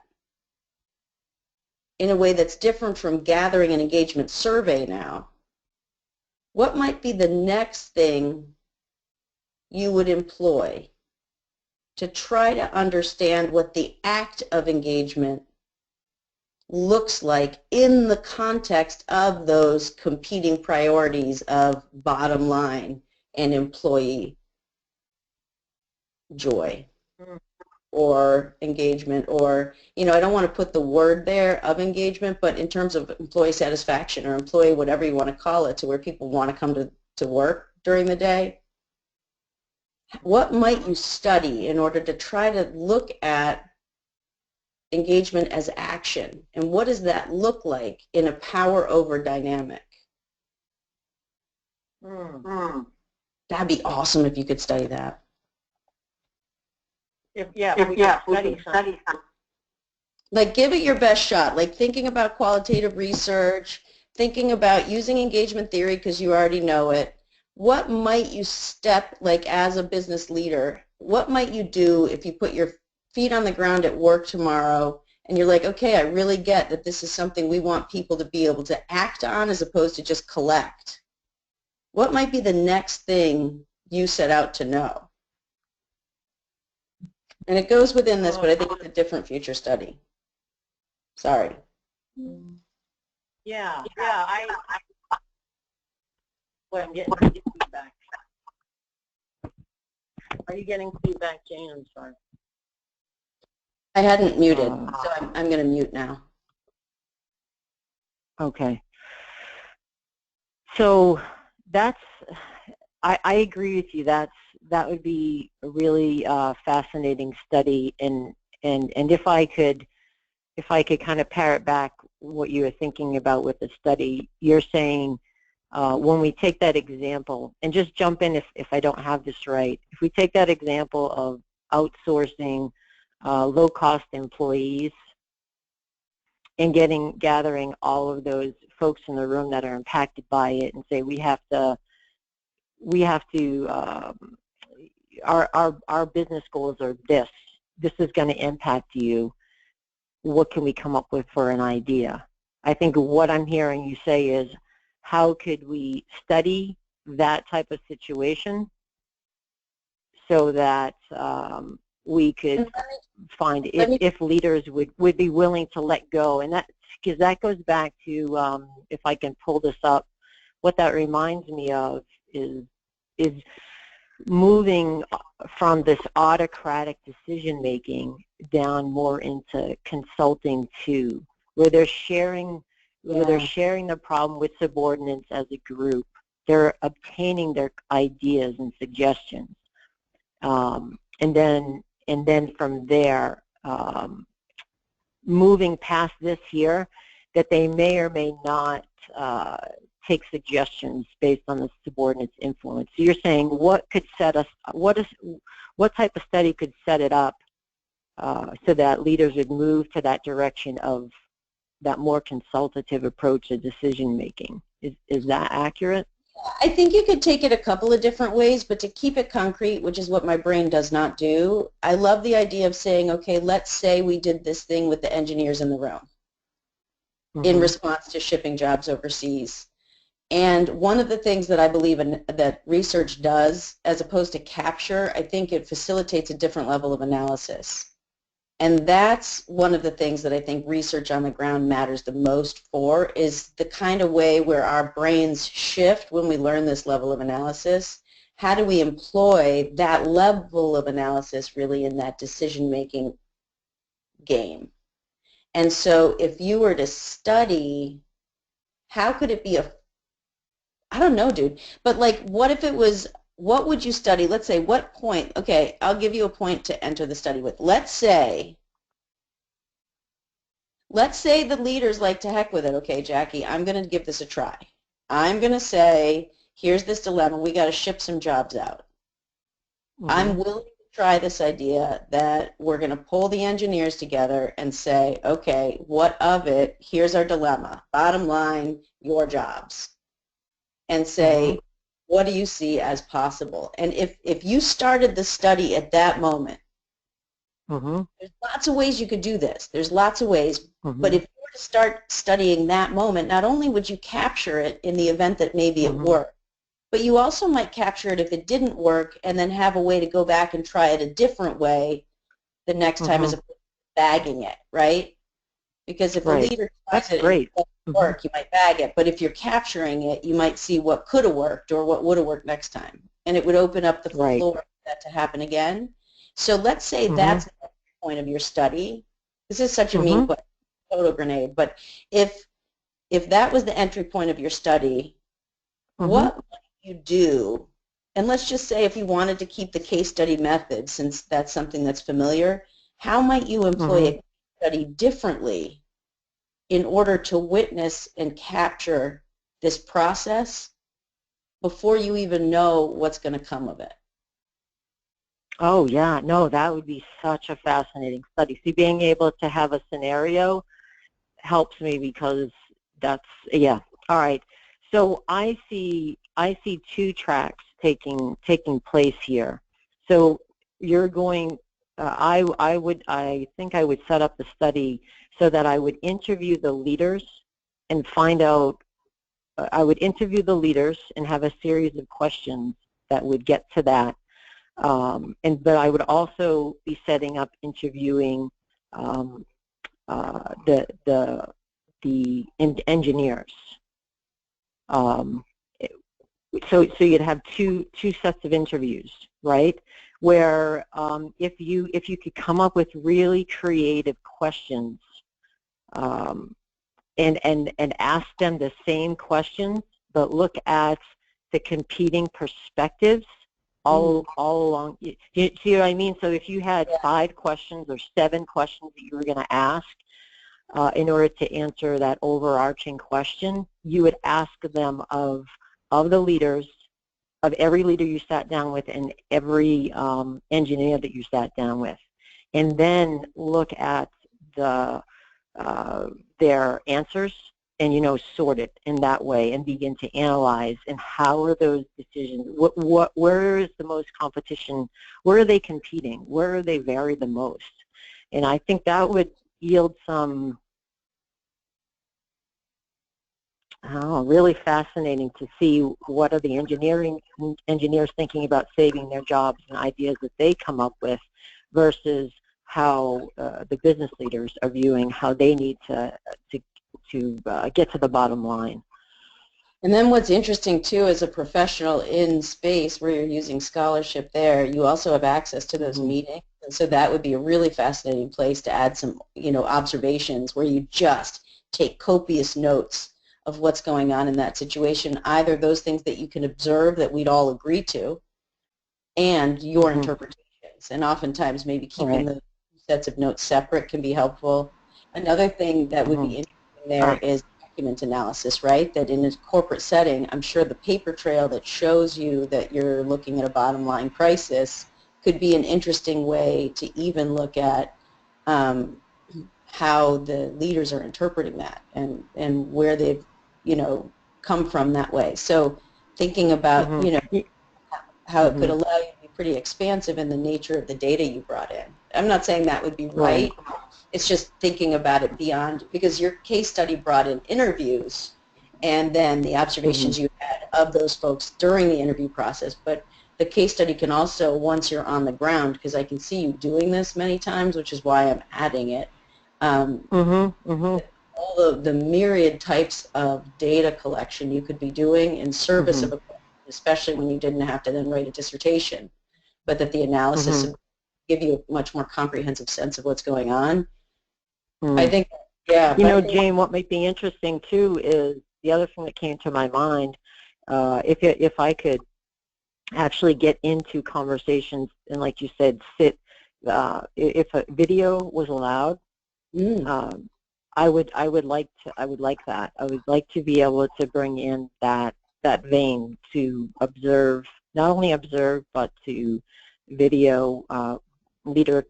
in a way that's different from gathering an engagement survey now? What might be the next thing you would employ to try to understand what the act of engagement looks like in the context of those competing priorities of bottom line and employee joy or engagement, or, you know, I don't want to put the word there of engagement, but in terms of employee satisfaction or employee, whatever you want to call it, to where people want to come to work during the day. What might you study in order to try to look at engagement as action, and what does that look like in a power over dynamic? That'd be awesome if you could study that. We could study something. Like, give it your best shot. Like, thinking about qualitative research, thinking about using engagement theory because you already know it. What might you like as a business leader, what might you do if you put your feet on the ground at work tomorrow and you're like, okay, I really get that this is something we want people to be able to act on as opposed to just collect? What might be the next thing you set out to know? And it goes within this, but I think it's a different future study. Sorry. I'm getting feedback. Are you getting feedback, Jane? I'm sorry. I hadn't muted, so I'm going to mute now. Okay. So I agree with you. That would be a really fascinating study, and if I could kind of parrot back what you were thinking about with the study, you're saying when we take that example, and just jump in if I don't have this right, if we take that example of outsourcing low-cost employees and gathering all of those folks in the room that are impacted by it, and say we have to our business goals are this, this is going to impact you. What can we come up with for an idea? I think what I'm hearing you say is, how could we study that type of situation so that we could find if leaders would be willing to let go. And that, because that goes back to, if I can pull this up, what that reminds me of is moving from this autocratic decision making down more into consulting too, where they're sharing the problem with subordinates as a group. They're obtaining their ideas and suggestions, and then from there, moving past this here, that they may or may not take suggestions based on the subordinate's influence. So you're saying, what could set us? What type of study could set it up so that leaders would move to that direction of that more consultative approach to decision making? Is that accurate? I think you could take it a couple of different ways, but to keep it concrete, which is what my brain does not do, I love the idea of saying, okay, let's say we did this thing with the engineers in the room in response to shipping jobs overseas. And one of the things that I believe that research does, as opposed to capture, I think it facilitates a different level of analysis. And that's one of the things that I think research on the ground matters the most for, is the kind of way where our brains shift when we learn this level of analysis. How do we employ that level of analysis really in that decision-making game? And so if you were to study, how could it be I don't know, dude, but like, what if it was, what would you study? Let's say, what point, okay, I'll give you a point to enter the study with. Let's say the leaders like, to heck with it, okay, Jackie, I'm going to give this a try. I'm going to say, here's this dilemma, we got to ship some jobs out. I'm willing to try this idea that we're going to pull the engineers together and say, okay, what of it, here's our dilemma, bottom line, your jobs. And say, what do you see as possible? And if you started the study at that moment, there's lots of ways you could do this. There's lots of ways. But if you were to start studying that moment, not only would you capture it in the event that maybe it worked, but you also might capture it if it didn't work and then have a way to go back and try it a different way the next time as opposed to bagging it, right? Because if a leader tries it and it doesn't work, you might bag it. But if you're capturing it, you might see what could have worked or what would have worked next time. And it would open up the floor for that to happen again. So let's say that's the point of your study. This is such a mean question, total grenade. But if that was the entry point of your study, what might you do? And let's just say if you wanted to keep the case study method, since that's something that's familiar, how might you employ a case study differently in order to witness and capture this process before you even know what's going to come of it? Oh, yeah. No, that would be such a fascinating study. See, being able to have a scenario helps me because that's, yeah. All right. So I see two tracks taking place here. So you're going, I think I would set up the study so that I would interview the leaders and find out, I would interview the leaders and have a series of questions that would get to that. But I would also be setting up interviewing the engineers. So you'd have two sets of interviews, right? Where if you could come up with really creative questions and ask them the same questions, but look at the competing perspectives all along. You see what I mean? So if you had 5 questions or 7 questions that you were going to ask in order to answer that overarching question, you would ask them of the leaders, of every leader you sat down with and every engineer that you sat down with, and then look at their answers and sort it in that way and begin to analyze, and how are those decisions, where is the most competition, where are they competing, where are they vary the most? And I think that would yield some, really fascinating to see what are the engineers thinking about saving their jobs and ideas that they come up with versus how the business leaders are viewing how they need to get to the bottom line. And then what's interesting too, as a professional in space where you're using scholarship there, you also have access to those meetings. And so that would be a really fascinating place to add some, observations where you just take copious notes of what's going on in that situation, either those things that you can observe that we'd all agree to, and your interpretations. And oftentimes maybe keeping the sets of notes separate can be helpful. Another thing that would be interesting there is document analysis, right? That in a corporate setting, I'm sure the paper trail that shows you that you're looking at a bottom line crisis could be an interesting way to even look at how the leaders are interpreting that and where they've, come from that way. So thinking about, how it could allow you to be pretty expansive in the nature of the data you brought in. I'm not saying that would be right. It's just thinking about it beyond, because your case study brought in interviews and then the observations you had of those folks during the interview process. But the case study can also, once you're on the ground, because I can see you doing this many times, which is why I'm adding it, all the myriad types of data collection you could be doing in service of a, especially when you didn't have to then write a dissertation, but that the analysis would give you a much more comprehensive sense of what's going on. I think, Jane, what might be interesting too is the other thing that came to my mind, if I could actually get into conversations and, like you said, if a video was allowed, I would like that. I would like to be able to bring in that vein to observe, not only observe, but to video leaders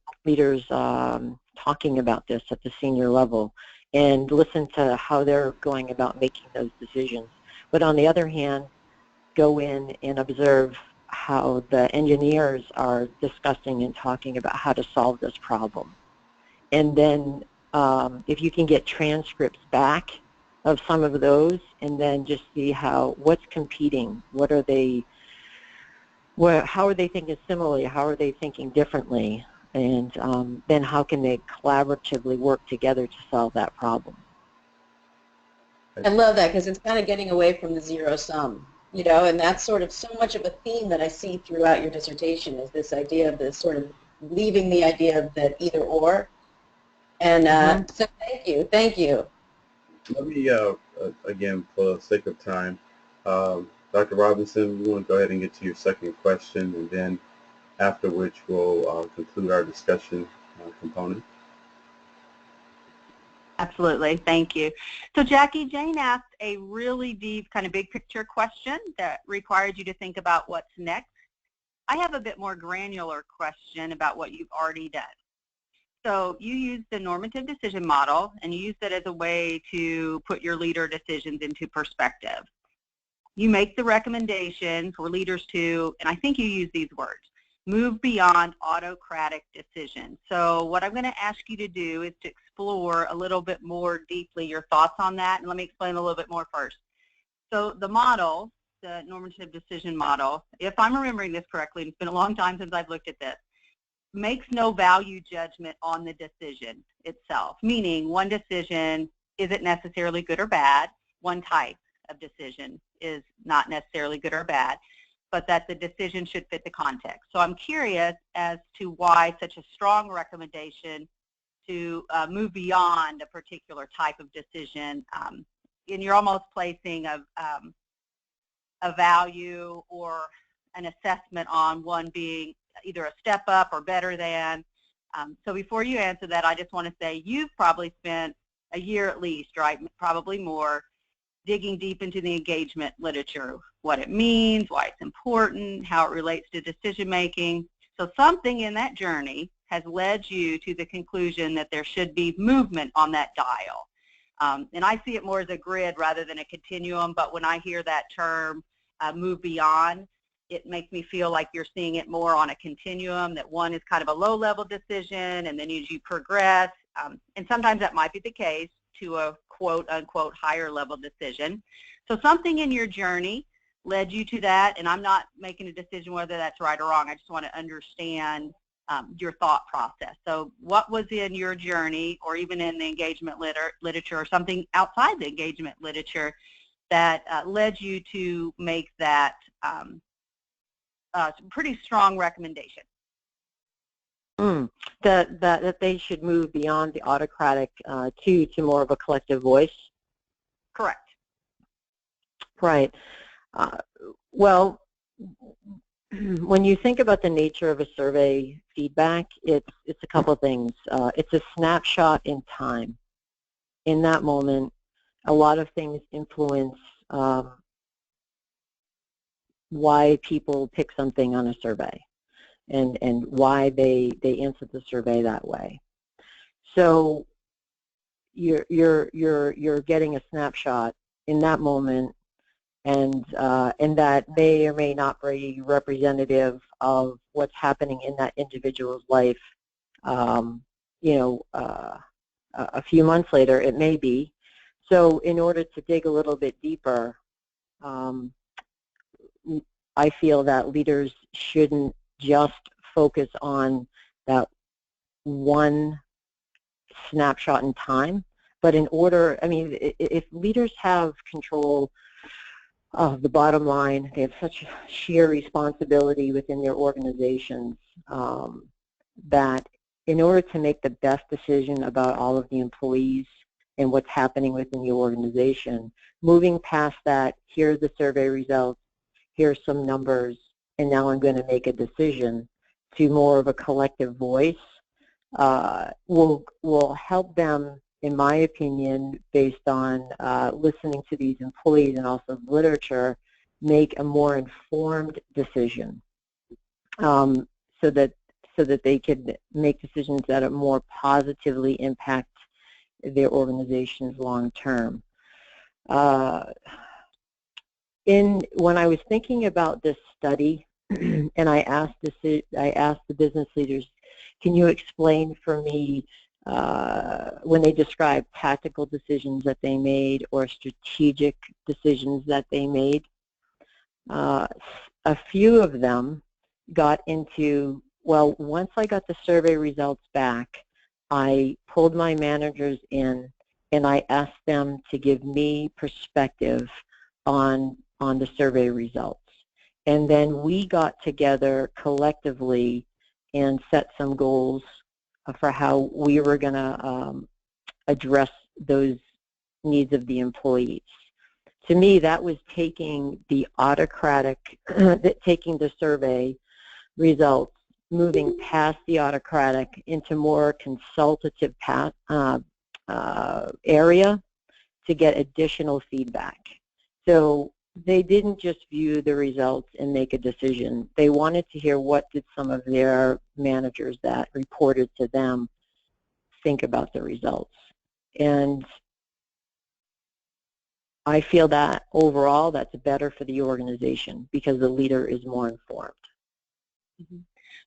talking about this at the senior level and listen to how they're going about making those decisions. But on the other hand, go in and observe how the engineers are discussing and talking about how to solve this problem. And then if you can get transcripts back of some of those, and then just see what's competing, how are they thinking similarly, how are they thinking differently, and then how can they collaboratively work together to solve that problem. I love that, because it's kind of getting away from the zero sum, and that's sort of so much of a theme that I see throughout your dissertation, is this idea of this sort of leaving the idea of that either or. And so thank you. Let me, again, for the sake of time, Dr. Robinson, you want to go ahead and get to your second question, and then after which we'll conclude our discussion component. Absolutely. Thank you. So, Jackie, Jane asked a really deep, kind of big picture question that required you to think about what's next. I have a bit more granular question about what you've already done. So you used the normative decision model, and you used it as a way to put your leader decisions into perspective. You make the recommendation for leaders to, and I think you use these words, move beyond autocratic decisions. So what I'm going to ask you to do is to explore a little bit more deeply your thoughts on that, and let me explain a little bit more first. So the model, the normative decision model, if I'm remembering this correctly, and it's been a long time since I've looked at this, makes no value judgment on the decision itself, meaning one decision isn't necessarily good or bad, one type of decision is not necessarily good or bad, but that the decision should fit the context. So I'm curious as to why such a strong recommendation to move beyond a particular type of decision, and you're almost placing a value or an assessment on one being either a step up or better than. So before you answer that, I just want to say you've probably spent a year at least, right, probably more, digging deep into the engagement literature, what it means, why it's important, how it relates to decision making. So something in that journey has led you to the conclusion that there should be movement on that dial. And I see it more as a grid rather than a continuum, but when I hear that term, move beyond, it makes me feel like you're seeing it more on a continuum, that one is kind of a low-level decision, and then as you progress, and sometimes that might be the case, to a quote-unquote higher-level decision. So something in your journey led you to that, and I'm not making a decision whether that's right or wrong. I just want to understand your thought process. So what was in your journey, or even in the engagement literature, or something outside the engagement literature that led you to make that pretty strong recommendation? That they should move beyond the autocratic to more of a collective voice? Correct. Right. Well, when you think about the nature of a survey feedback, it's a couple of things. It's a snapshot in time. In that moment, a lot of things influence why people pick something on a survey, and why they answer the survey that way. So you're getting a snapshot in that moment, and that may or may not be representative of what's happening in that individual's life. A few months later, it may be. So in order to dig a little bit deeper, I feel that leaders shouldn't just focus on that one snapshot in time, but in order, I mean, if leaders have control of the bottom line, they have such sheer responsibility within their organizations that in order to make the best decision about all of the employees and what's happening within the organization, moving past that, here's the survey results, here's some numbers, and now I'm going to make a decision, to more of a collective voice, will help them, in my opinion, based on listening to these employees and also literature, make a more informed decision, so that they could make decisions that more positively impact their organizations long term. When I was thinking about this study, and I asked the business leaders, can you explain for me when they describe tactical decisions that they made or strategic decisions that they made? A few of them got into, well, once I got the survey results back, I pulled my managers in and I asked them to give me perspective on the survey results. And then we got together collectively and set some goals for how we were going to address those needs of the employees. To me, that was taking the autocratic, taking the survey results, moving past the autocratic into more consultative area to get additional feedback. So they didn't just view the results and make a decision. They wanted to hear what did some of their managers that reported to them think about the results. And I feel that overall that's better for the organization because the leader is more informed. Mm-hmm.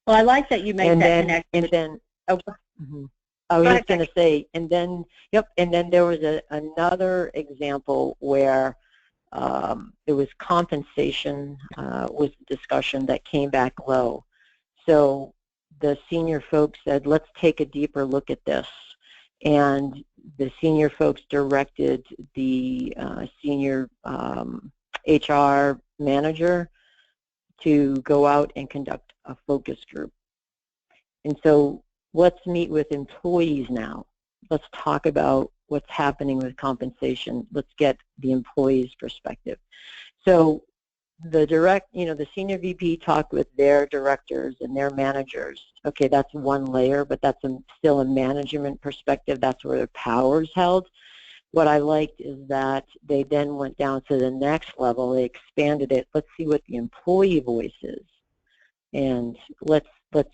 Well, I like that you made that connection. And then, I was just going to say, and then there was another example where it was compensation was the discussion that came back low. So the senior folks said, let's take a deeper look at this. And the senior folks directed the senior HR manager to go out and conduct a focus group. And so let's meet with employees now. Let's talk about what's happening with compensation. Let's get the employee's perspective. So the senior VP talked with their directors and their managers. Okay, that's one layer, but that's still a management perspective. That's where the power is held. What I liked is that they then went down to the next level. They expanded it. Let's see what the employee voice is, and let's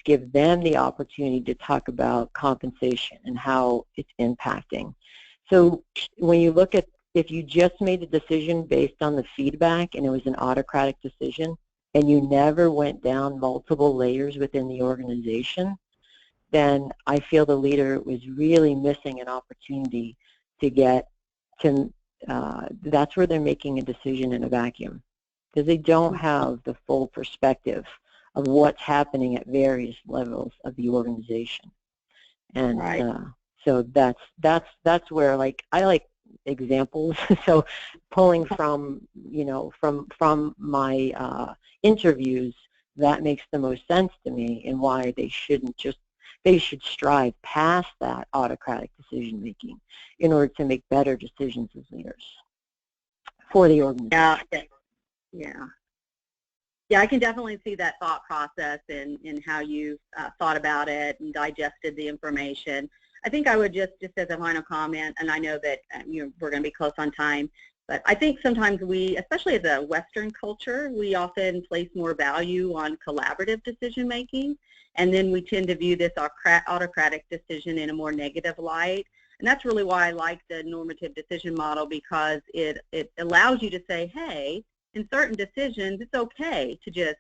give them the opportunity to talk about compensation and how it's impacting. So when you look at, if you just made a decision based on the feedback and it was an autocratic decision and you never went down multiple layers within the organization, then I feel the leader was really missing an opportunity to get to, that's where they're making a decision in a vacuum, because they don't have the full perspective of what's happening at various levels of the organization. And Right. So that's where, like, I like examples. So pulling from, you know, from my interviews, that makes the most sense to me, and why they shouldn't just, they should strive past that autocratic decision making in order to make better decisions as leaders for the organization. Yeah. Yeah, I can definitely see that thought process in how you thought about it and digested the information. I think I would just as a final comment, and I know that we're going to be close on time, but I think sometimes we, especially as a Western culture, we often place more value on collaborative decision making, and then we tend to view this autocratic decision in a more negative light. And that's really why I like the normative decision model, because it allows you to say, hey, in certain decisions, it's okay to just,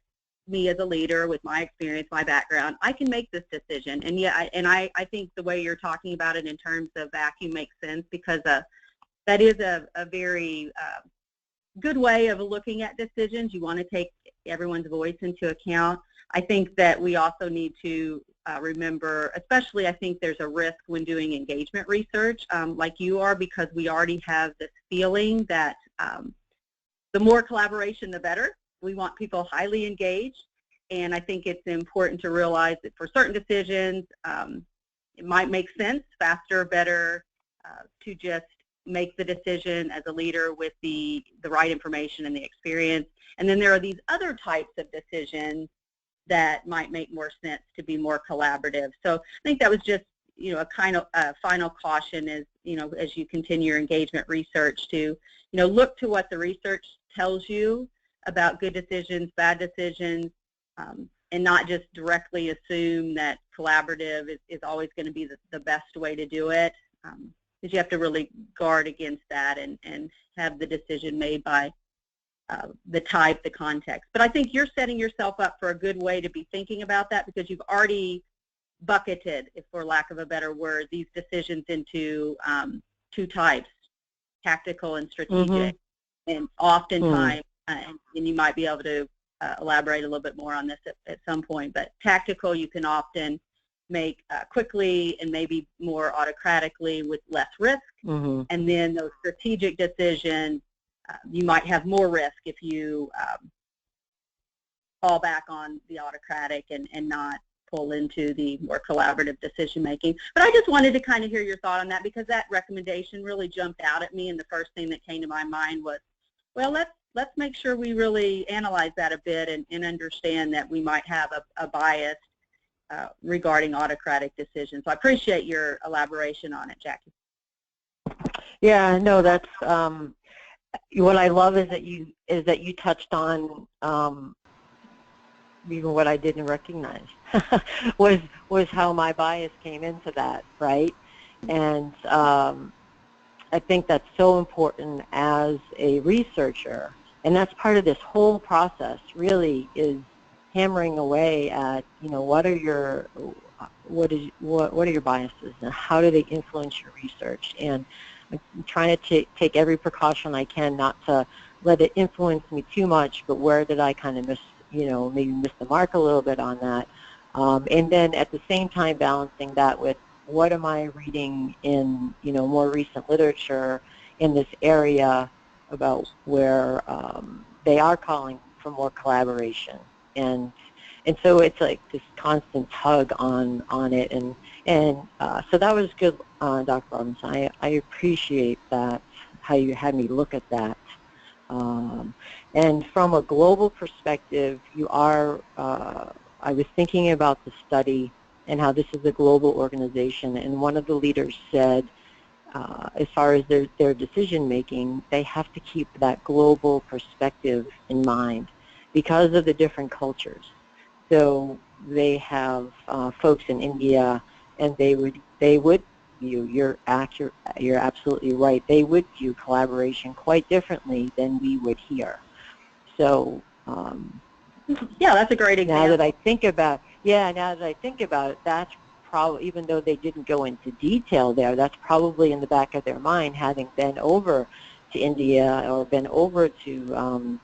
me as a leader with my experience, my background, I can make this decision. And yeah, I think the way you're talking about it in terms of vacuum makes sense, because that is a very good way of looking at decisions. You want to take everyone's voice into account. I think that we also need to remember, especially I think there's a risk when doing engagement research like you are, because we already have this feeling that the more collaboration, the better. We want people highly engaged, and I think it's important to realize that for certain decisions, it might make sense, faster, better, to just make the decision as a leader with the right information and the experience. And then there are these other types of decisions that might make more sense to be more collaborative. So I think that was just, a kind of final caution is, as you continue your engagement research, to, look to what the research tells you about good decisions, bad decisions, and not just directly assume that collaborative is always going to be the best way to do it, because you have to really guard against that and have the decision made by the type, the context. But I think you're setting yourself up for a good way to be thinking about that, because you've already bucketed, if for lack of a better word, these decisions into two types, tactical and strategic. And oftentimes, and you might be able to elaborate a little bit more on this at some point, but tactical you can often make quickly and maybe more autocratically with less risk. And then those strategic decisions, you might have more risk if you fall back on the autocratic and not pull into the more collaborative decision making. But I just wanted to kind of hear your thought on that, because that recommendation really jumped out at me, and the first thing that came to my mind was, well, let's make sure we really analyze that a bit and understand that we might have a bias regarding autocratic decisions. So I appreciate your elaboration on it, Jackie. Yeah, no, that's what I love is that you touched on even what I didn't recognize was how my bias came into that, right? And I think that's so important as a researcher, and that's part of this whole process. Really, is hammering away at what are your biases and how do they influence your research, and I'm trying to take every precaution I can not to let it influence me too much, but where did I kind of maybe miss the mark a little bit on that, and then at the same time balancing that with what am I reading in more recent literature in this area about where they are calling for more collaboration, and so it's like this constant tug on it, and so that was good, Dr. Robinson. I appreciate that, how you had me look at that. And from a global perspective, I was thinking about the study and how this is a global organization, and one of the leaders said, as far as their decision making, they have to keep that global perspective in mind because of the different cultures. So they have folks in India, and they would view. You're accurate. You're absolutely right. They would view collaboration quite differently than we would here. So Yeah, that's a great example. now that I think about, it, that's probably, even though they didn't go into detail there, that's probably in the back of their mind, having been over to India or been over to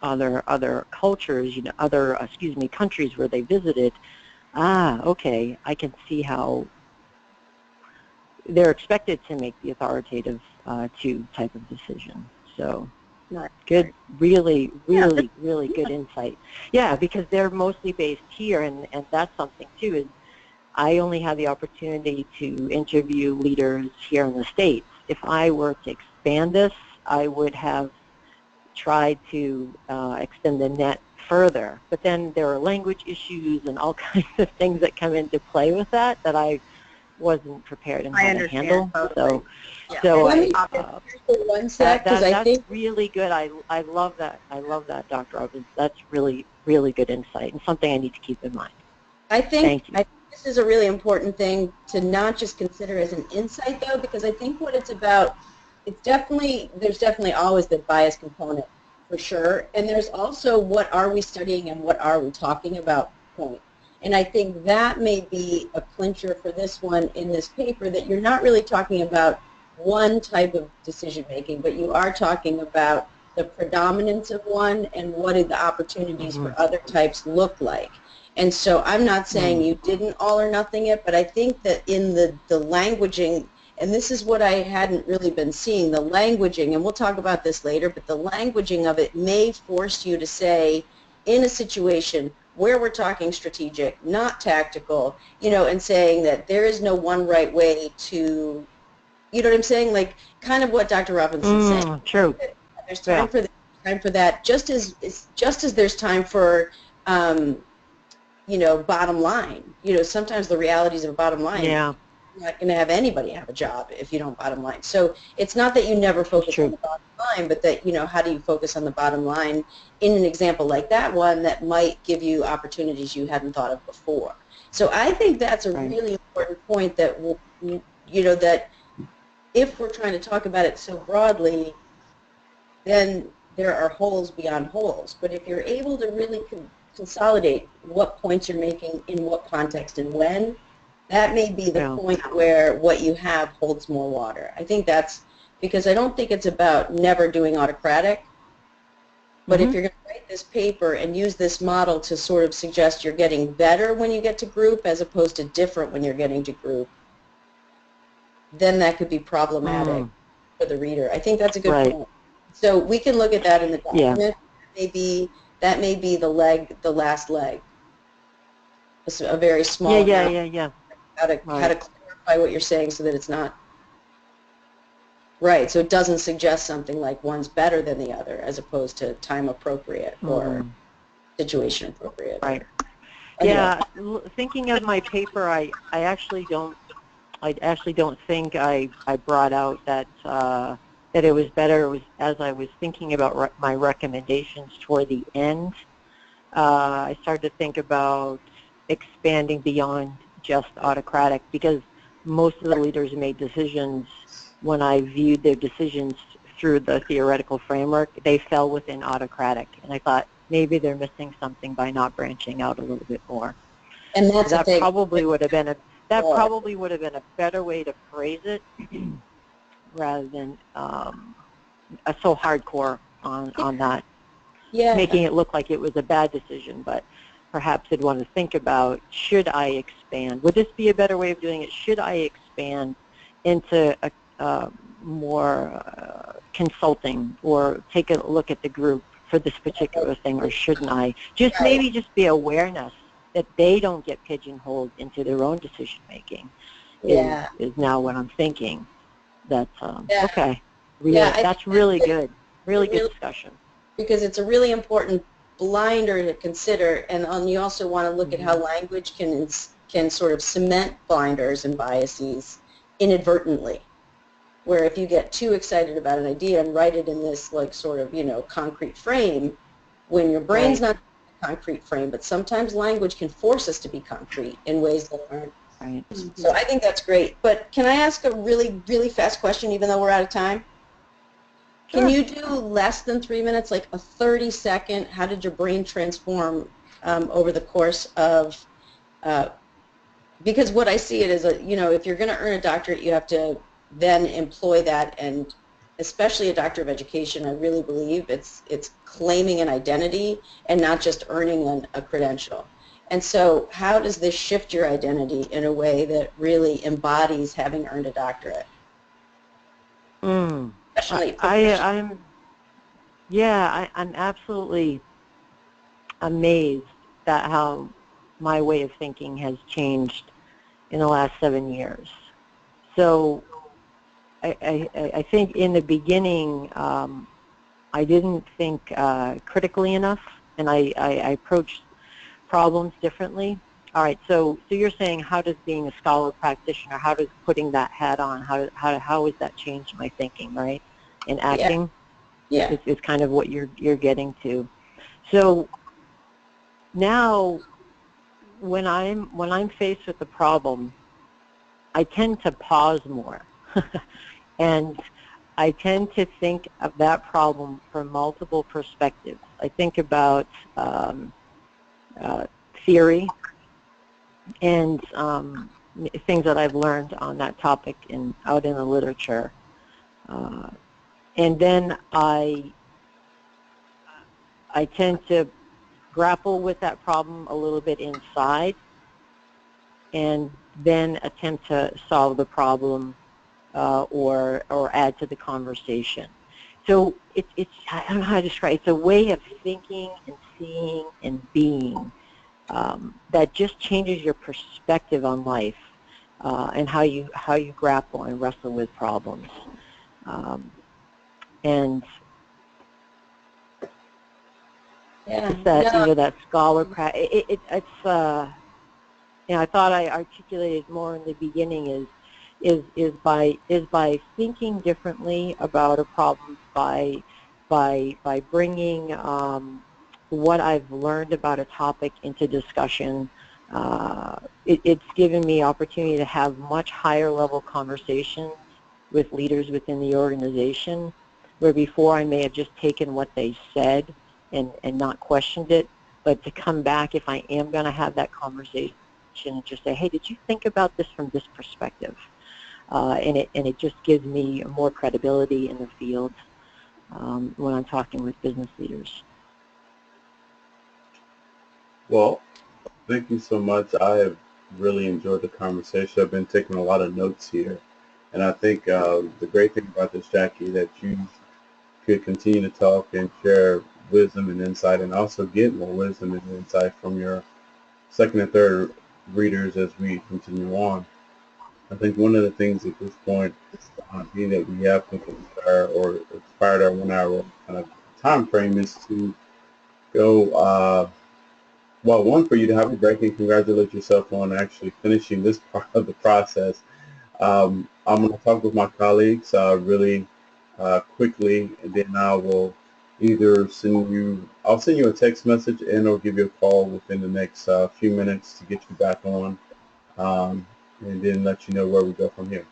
other cultures, other countries where they visited. Okay, I can see how they're expected to make the authoritative to type of decision. So good, really good insight. Yeah, because they're mostly based here, and that's something too, is I only have the opportunity to interview leaders here in the States. If I were to expand this, I would have tried to extend the net further. But then there are language issues and all kinds of things that come into play with that I wasn't prepared in how to handle. Totally. So Let me one sec, because I think really good. I love that. I love that, Dr. Robbins. That's really good insight and something I need to keep in mind. I think this is a really important thing to not just consider as an insight, though, because I think what it's about, there's definitely always the bias component for sure, and there's also what are we studying and what are we talking about point. And I think that may be a clincher for this one in this paper, that you're not really talking about one type of decision making, but you are talking about the predominance of one and what did the opportunities for other types look like. And so I'm not saying you didn't all or nothing it, but I think that in the languaging, and this is what I hadn't really been seeing, the languaging, and we'll talk about this later, but the languaging of it may force you to say, in a situation where we're talking strategic, not tactical, and saying that there is no one right way to, you know what I'm saying? Like kind of what Dr. Robinson's saying. True. There's time for this, time for that, just as there's time for, bottom line. Sometimes the realities of a bottom line, you're not going to have anybody have a job if you don't bottom line. So it's not that you never focus on the bottom line, but that, how do you focus on the bottom line in an example like that one that might give you opportunities you hadn't thought of before. So I think that's a really important point that, that if we're trying to talk about it so broadly, then there are holes beyond holes. But if you're able to really consolidate what points you're making in what context and when, that may be the point where what you have holds more water. I think that's because I don't think it's about never doing autocratic, but if you're going to write this paper and use this model to sort of suggest you're getting better when you get to group as opposed to different when you're getting to group, then that could be problematic for the reader. I think that's a good point. So we can look at that in the document. That may be the last leg. It's a very small amount. How to clarify what you're saying so that it's not right. So it doesn't suggest something like one's better than the other as opposed to time appropriate or situation appropriate. Right. Thinking of my paper, I actually don't think I brought out that it was better. It was as I was thinking about my recommendations toward the end. I started to think about expanding beyond just autocratic, because most of the leaders made decisions, when I viewed their decisions through the theoretical framework, they fell within autocratic, and I thought maybe they're missing something by not branching out a little bit more. And that's that probably would have been a better way to phrase it, rather than so hardcore on that, making it look like it was a bad decision. But perhaps I'd want to think about, should I expand? Would this be a better way of doing it? Should I expand into a more consulting, or take a look at the group for this particular thing, or shouldn't I? Maybe just be awareness that they don't get pigeonholed into their own decision making is now what I'm thinking. That's okay. That's really good. Really good discussion. Because it's a really important blinder to consider, and you also want to look at how language can sort of cement blinders and biases inadvertently. Where if you get too excited about an idea and write it in this sort of concrete frame, when your brain's not a concrete frame, but sometimes language can force us to be concrete in ways that aren't Right. So I think that's great. But can I ask a really, really fast question, even though we're out of time? Sure. Can you do less than 3 minutes, like a 30-second, how did your brain transform over the course of, because what I see it as, if you're going to earn a doctorate, you have to then employ that, and especially a doctor of education, I really believe it's claiming an identity and not just earning a credential. And so how does this shift your identity in a way that really embodies having earned a doctorate? Especially I'm absolutely amazed at how my way of thinking has changed in the last 7 years. So I think in the beginning I didn't think critically enough, and I approached problems differently. All right, so you're saying, how does being a scholar practitioner, how does putting that hat on, how has that changed my thinking, right? And acting, yeah. is kind of what you're getting to. So now, when I'm faced with a problem, I tend to pause more, and I tend to think of that problem from multiple perspectives. I think about theory and things that I've learned on that topic out in the literature, and then I tend to grapple with that problem a little bit inside, and then attempt to solve the problem or add to the conversation. So it's I don't know how to describe it. It's a way of thinking and seeing and being that just changes your perspective on life and how you grapple and wrestle with problems. And it's that that scholar it's I thought I articulated more in the beginning is by thinking differently about a problem, by bringing what I've learned about a topic into discussion. It's given me opportunity to have much higher level conversations with leaders within the organization, where before I may have just taken what they said and not questioned it, but to come back, if I am going to have that conversation, and just say, hey, did you think about this from this perspective? And it just gives me more credibility in the field when I'm talking with business leaders. Well, thank you so much. I have really enjoyed the conversation. I've been taking a lot of notes here. And I think the great thing about this, Jackie, that you could continue to talk and share wisdom and insight, and also get more wisdom and insight from your second and third readers as we continue on. I think one of the things at this point, being that we have expired our 1 hour kind of time frame, is to go, well, one, for you to have a break and congratulate yourself on actually finishing this part of the process. I'm going to talk with my colleagues really quickly, and then I will either I'll send you a text message and or give you a call within the next few minutes to get you back on, and then let you know where we go from here.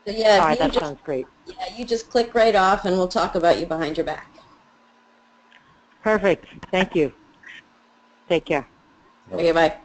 So yeah, all right, that sounds great. Yeah, you just click right off and we'll talk about you behind your back. Perfect. Thank you. Take care. Okay, bye.